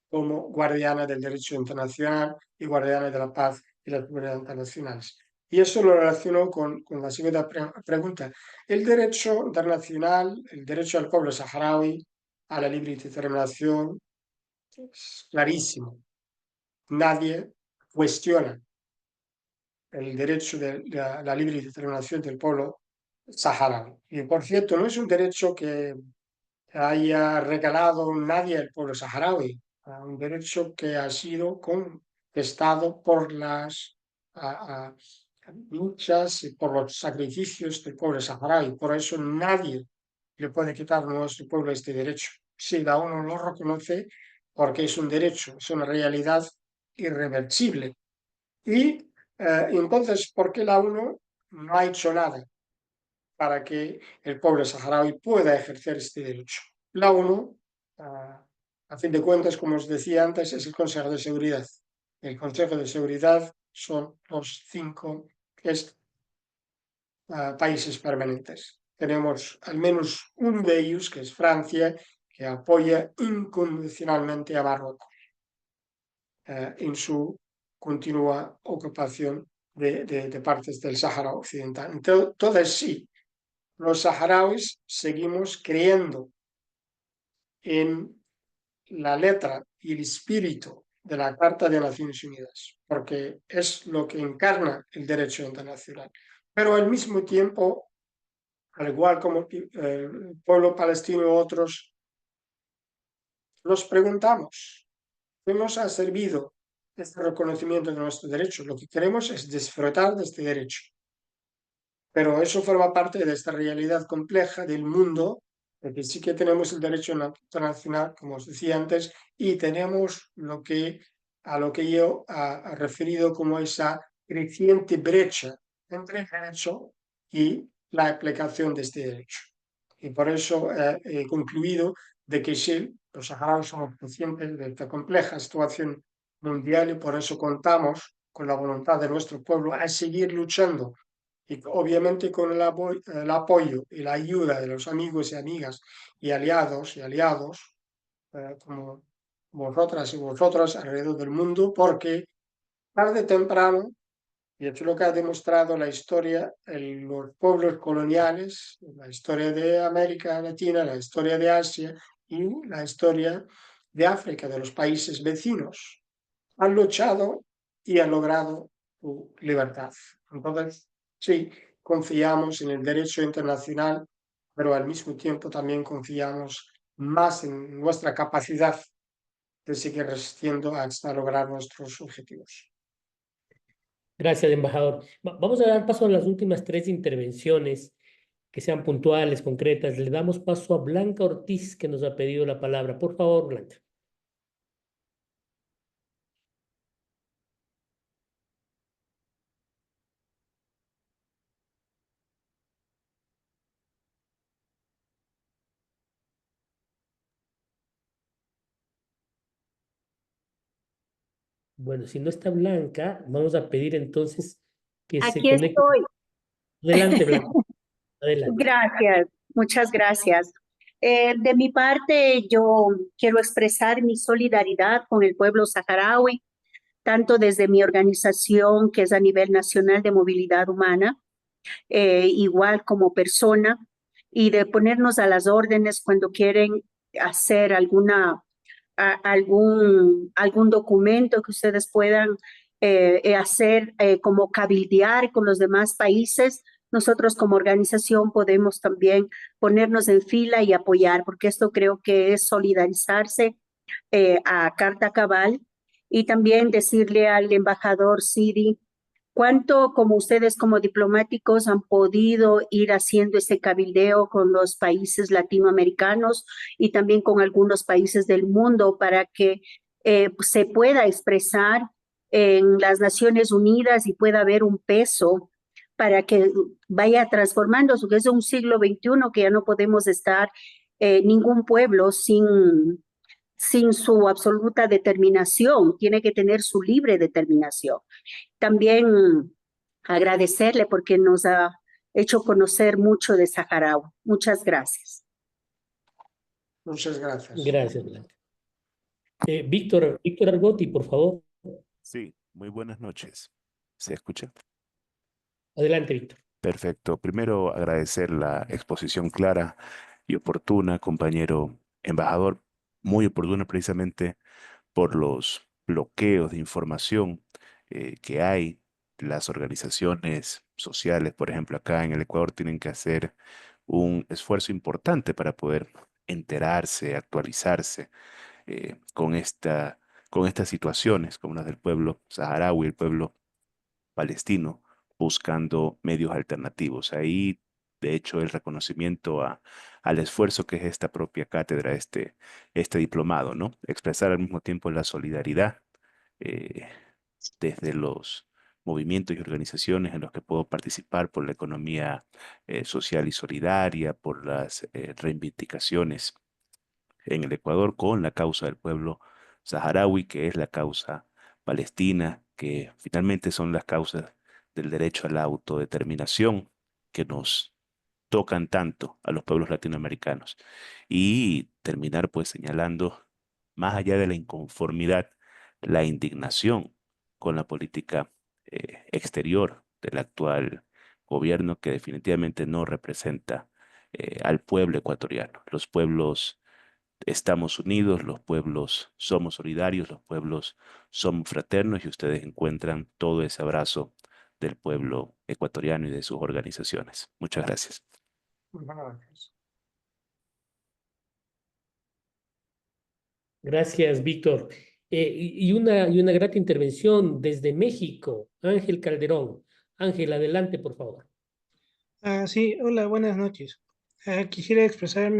como guardiana del derecho internacional y guardiana de la paz y la seguridad internacionales. Y eso lo relaciono con la siguiente pregunta. El derecho internacional, el derecho del pueblo saharaui a la libre determinación es clarísimo. Nadie cuestiona el derecho de la libre determinación del pueblo saharaui. Y por cierto, no es un derecho que haya regalado nadie al pueblo saharaui, un derecho que ha sido contestado por las luchas y por los sacrificios del pueblo saharaui. Por eso nadie le puede quitar a nuestro pueblo este derecho. Sí, la ONU lo reconoce porque es un derecho, es una realidad irreversible. Y entonces, ¿por qué la ONU no ha hecho nada para que el pueblo saharaui pueda ejercer este derecho? La ONU, a fin de cuentas, como os decía antes, es el Consejo de Seguridad. El Consejo de Seguridad son los 5 países permanentes. Tenemos al menos uno de ellos, que es Francia, que apoya incondicionalmente a Marruecos en su continua ocupación de partes del Sáhara Occidental. Entonces, sí, los saharauis seguimos creyendo en la letra y el espíritu de la Carta de Naciones Unidas, porque es lo que encarna el derecho internacional. Pero al mismo tiempo, al igual como el pueblo palestino y otros, nos preguntamos, ¿qué nos ha servido este reconocimiento de nuestro derecho? Lo que queremos es disfrutar de este derecho. Pero eso forma parte de esta realidad compleja del mundo, de que sí que tenemos el derecho internacional, como os decía antes, y tenemos a lo que yo he referido como esa creciente brecha entre el derecho y la aplicación de este derecho. Y por eso he concluido de que sí, los saharauis somos conscientes de esta compleja situación mundial y por eso contamos con la voluntad de nuestro pueblo a seguir luchando y obviamente con el apoyo y la ayuda de los amigos y amigas y aliados como vosotras y vosotros alrededor del mundo, porque tarde o temprano, y esto es lo que ha demostrado la historia, los pueblos coloniales, la historia de América Latina, la historia de Asia y la historia de África, de los países vecinos, han luchado y han logrado su libertad. Entonces, sí, confiamos en el derecho internacional, pero al mismo tiempo también confiamos más en nuestra capacidad de seguir resistiendo hasta lograr nuestros objetivos. Gracias, embajador. Vamos a dar paso a las últimas 3 intervenciones que sean puntuales, concretas. Le damos paso a Blanca Ortiz, que nos ha pedido la palabra. Por favor, Blanca. Bueno, si no está Blanca, vamos a pedir entonces que se Aquí conecte. estoy. Adelante, Blanca. Adelante. Gracias, muchas gracias. De mi parte, yo quiero expresar mi solidaridad con el pueblo saharaui, tanto desde mi organización, que es a nivel nacional de movilidad humana, igual como persona, y de ponernos a las órdenes cuando quieren hacer alguna algún documento que ustedes puedan hacer como cabildear con los demás países. Nosotros como organización podemos también ponernos en fila y apoyar, porque esto creo que es solidarizarse a carta cabal y también decirle al embajador Sidi cuánto como ustedes como diplomáticos han podido ir haciendo ese cabildeo con los países latinoamericanos y también con algunos países del mundo para que se pueda expresar en las Naciones Unidas y pueda haber un peso para que vaya transformándose, porque es un siglo XXI que ya no podemos estar ningún pueblo sin su absoluta determinación, tiene que tener su libre determinación. También agradecerle porque nos ha hecho conocer mucho de Saharaui. Muchas gracias. Muchas gracias. Gracias, Blanca. Víctor Argotti, por favor. Sí, muy buenas noches. ¿Se escucha? Adelante, Víctor. Perfecto. Primero, agradecer la exposición clara y oportuna, compañero embajador, muy oportuna precisamente por los bloqueos de información que hay. Las organizaciones sociales, por ejemplo, acá en el Ecuador, tienen que hacer un esfuerzo importante para poder enterarse, actualizarse con estas situaciones, como las del pueblo saharaui, el pueblo palestino, buscando medios alternativos. Ahí, de hecho, el reconocimiento al esfuerzo que es esta propia cátedra, este diplomado, ¿no? Expresar al mismo tiempo la solidaridad eh, desde los movimientos y organizaciones en los que puedo participar por la economía social y solidaria, por las reivindicaciones en el Ecuador con la causa del pueblo saharaui, que es la causa palestina, que finalmente son las causas del derecho a la autodeterminación que nos tocan tanto a los pueblos latinoamericanos. Y terminar pues señalando, más allá de la inconformidad, la indignación con la política exterior del actual gobierno que definitivamente no representa al pueblo ecuatoriano. Los pueblos estamos unidos, los pueblos somos solidarios, los pueblos somos fraternos y ustedes encuentran todo ese abrazo del pueblo ecuatoriano y de sus organizaciones. Muchas gracias. Muchas gracias. Gracias, Víctor. Y una grata intervención desde México, Ángel Calderón. Ángel, adelante, por favor. Sí, hola, buenas noches. Quisiera expresar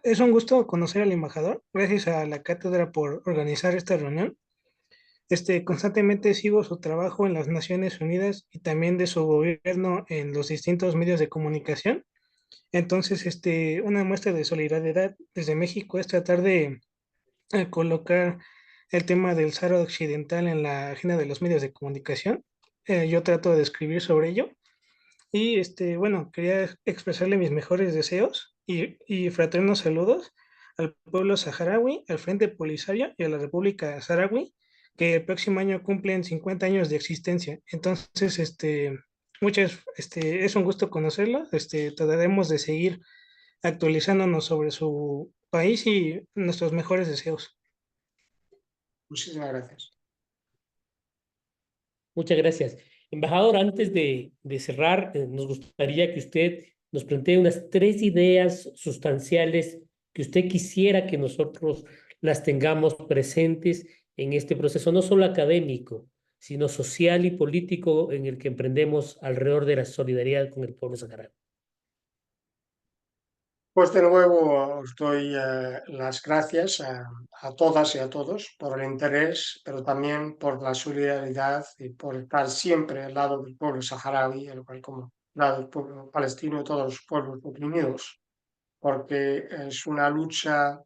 Es un gusto conocer al embajador. Gracias a la cátedra por organizar esta reunión. Constantemente sigo su trabajo en las Naciones Unidas y también de su gobierno en los distintos medios de comunicación. Entonces, una muestra de solidaridad desde México es tratar de colocar el tema del Sáhara Occidental en la agenda de los medios de comunicación. Yo trato de escribir sobre ello. Y bueno, quería expresarle mis mejores deseos y fraternos saludos al pueblo saharaui, al Frente Polisario y a la República Saharaui, que el próximo año cumplen 50 años de existencia. Entonces, es un gusto conocerlo. Trataremos de seguir actualizándonos sobre su país y nuestros mejores deseos. Muchísimas gracias. Muchas gracias. Embajador, antes de cerrar, nos gustaría que usted nos plantee unas 3 ideas sustanciales que usted quisiera que nosotros las tengamos presentes en este proceso, no solo académico, sino social y político en el que emprendemos alrededor de la solidaridad con el pueblo saharaui. Pues de nuevo os doy las gracias a todas y a todos por el interés, pero también por la solidaridad y por estar siempre al lado del pueblo saharaui, al cual como lado del pueblo palestino y todos los pueblos oprimidos, porque es una lucha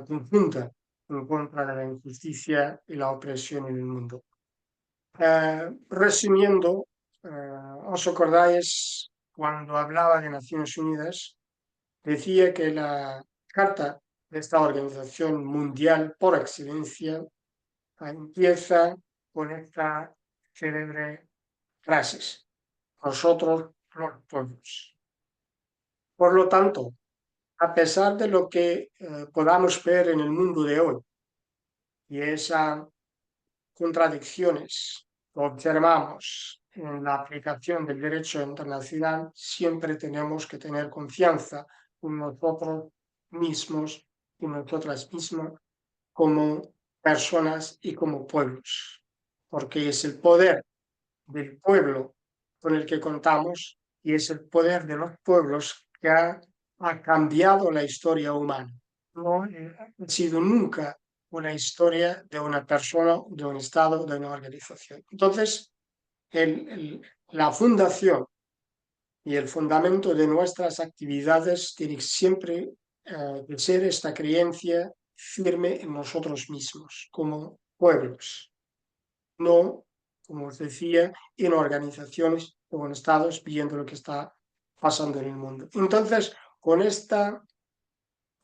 conjunta en contra de la injusticia y la opresión en el mundo. Resumiendo, ¿os acordáis cuando hablaba de Naciones Unidas? Decía que la carta de esta organización mundial por excelencia empieza con esta célebre frase: nosotros los pueblos. Por lo tanto, a pesar de lo que podamos ver en el mundo de hoy y esas contradicciones que observamos en la aplicación del derecho internacional, siempre tenemos que tener confianza en nosotros mismos y nosotras mismas como personas y como pueblos, porque es el poder del pueblo con el que contamos y es el poder de los pueblos que ha cambiado la historia humana. No ha sido nunca una historia de una persona, de un Estado, de una organización. Entonces, la fundación y el fundamento de nuestras actividades tiene siempre que ser esta creencia firme en nosotros mismos, como pueblos, no, como os decía, en organizaciones o en estados viendo lo que está pasando en el mundo. Entonces, con esta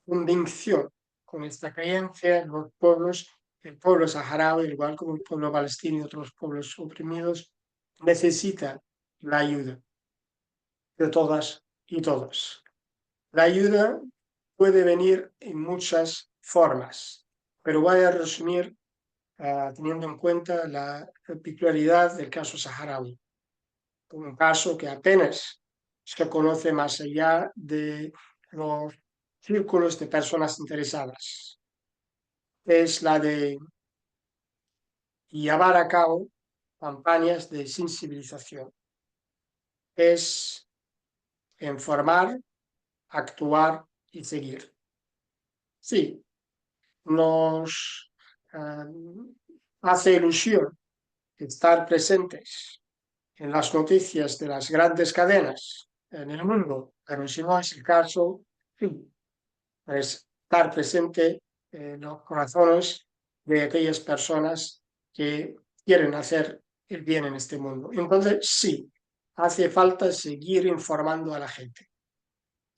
convicción, con esta creencia, los pueblos, el pueblo saharaui, igual como el pueblo palestino y otros pueblos oprimidos, necesita la ayuda de todas y todos. La ayuda puede venir en muchas formas, pero voy a resumir teniendo en cuenta la peculiaridad del caso saharaui, un caso que apenas se conoce más allá de los círculos de personas interesadas. Es la de llevar a cabo campañas de sensibilización. Es informar, actuar y seguir. Sí, nos hace ilusión estar presentes en las noticias de las grandes cadenas en el mundo, pero si no es el caso, sí, es estar presente en los corazones de aquellas personas que quieren hacer el bien en este mundo. Entonces, sí, hace falta seguir informando a la gente.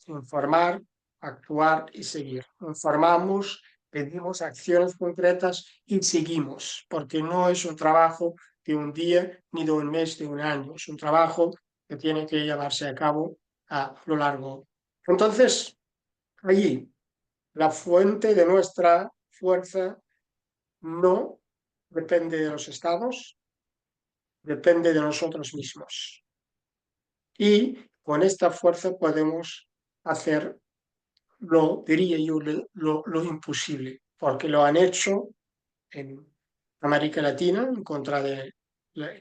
Informar, actuar y seguir. Informamos, pedimos acciones concretas y seguimos, porque no es un trabajo de un día ni de un mes, de un año, es un trabajo que tiene que llevarse a cabo a lo largo. Entonces, allí, la fuente de nuestra fuerza no depende de los estados, depende de nosotros mismos. Y con esta fuerza podemos hacer diría yo, lo imposible, porque lo han hecho en América Latina en contra del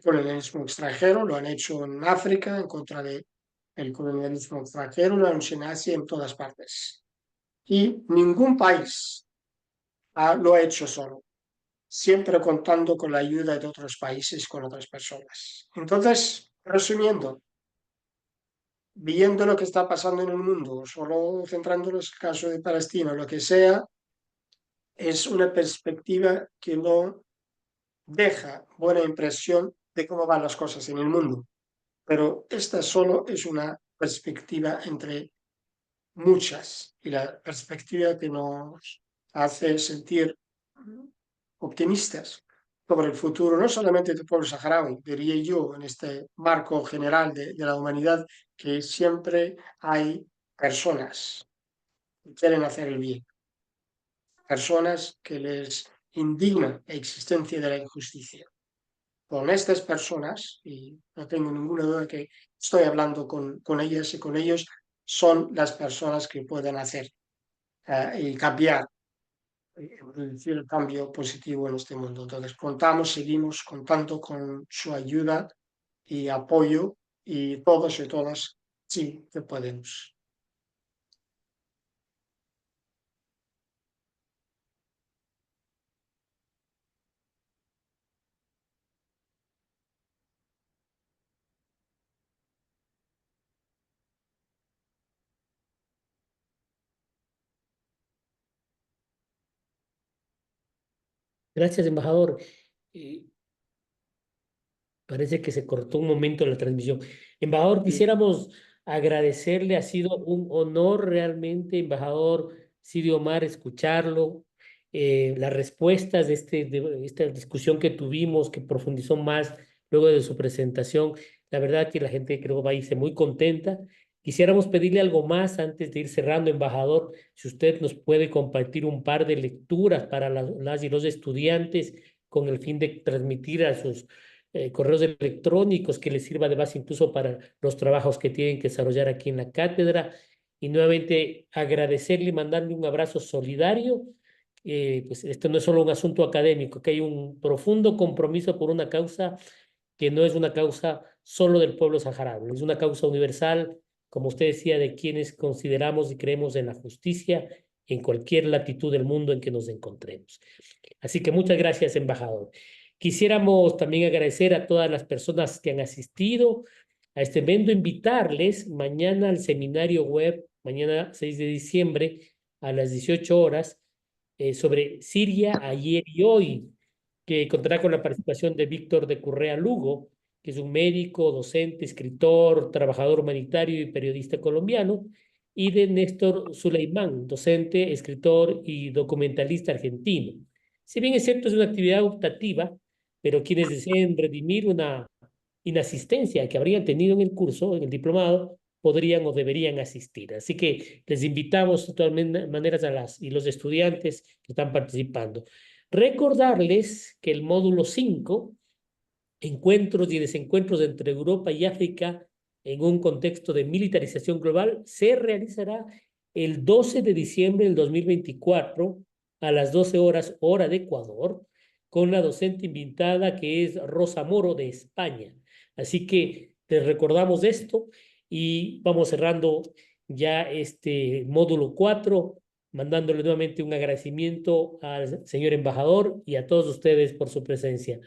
colonialismo extranjero, lo han hecho en África en contra del colonialismo extranjero, lo han hecho en Asia, en todas partes. Y ningún país lo ha hecho solo, siempre contando con la ayuda de otros países, con otras personas. Entonces, resumiendo, viendo lo que está pasando en el mundo, solo centrándonos en el caso de Palestina, lo que sea, es una perspectiva que no deja buena impresión de cómo van las cosas en el mundo. Pero esta solo es una perspectiva entre muchas y la perspectiva que nos hace sentir optimistas sobre el futuro, no solamente del pueblo saharaui, diría yo, en este marco general de la humanidad, que siempre hay personas que quieren hacer el bien, personas que les indigna la existencia de la injusticia. Con estas personas, y no tengo ninguna duda que estoy hablando con ellas y con ellos, son las personas que pueden hacer y cambiar, producir el cambio positivo en este mundo. Entonces, seguimos contando con su ayuda y apoyo y todos y todas sí que podemos. Gracias, embajador. Eh, Parece que se cortó un momento la transmisión. Embajador, quisiéramos agradecerle, ha sido un honor realmente, embajador Sirio Omar, escucharlo, las respuestas de esta discusión que tuvimos, que profundizó más luego de su presentación. La verdad que la gente creo va a irse muy contenta Quisiéramos pedirle algo más antes de ir cerrando, embajador, si usted nos puede compartir un par de lecturas para las y los estudiantes con el fin de transmitir a sus correos electrónicos que les sirva de base incluso para los trabajos que tienen que desarrollar aquí en la cátedra. Y nuevamente agradecerle y mandarle un abrazo solidario. Pues esto no es solo un asunto académico, que hay un profundo compromiso por una causa que no es una causa solo del pueblo saharaui, es una causa universal, como usted decía, de quienes consideramos y creemos en la justicia en cualquier latitud del mundo en que nos encontremos. Así que muchas gracias, embajador. Quisiéramos también agradecer a todas las personas que han asistido a este evento, invitarles mañana al seminario web, mañana 6 de diciembre a las 18 horas, sobre Siria ayer y hoy, que contará con la participación de Víctor de Currea Lugo, que es un médico, docente, escritor, trabajador humanitario y periodista colombiano, y de Néstor Suleimán, docente, escritor y documentalista argentino. Si bien es cierto, es una actividad optativa, pero quienes deseen redimir una inasistencia que habrían tenido en el curso, en el diplomado, podrían o deberían asistir. Así que les invitamos de todas maneras a las y los estudiantes que están participando. Recordarles que el módulo 5, encuentros y desencuentros entre Europa y África en un contexto de militarización global, se realizará el 12 de diciembre del 2024 a las 12 horas hora de Ecuador, con la docente invitada que es Rosa Moro de España. Así que les recordamos esto y vamos cerrando ya este módulo 4, mandándole nuevamente un agradecimiento al señor embajador y a todos ustedes por su presencia.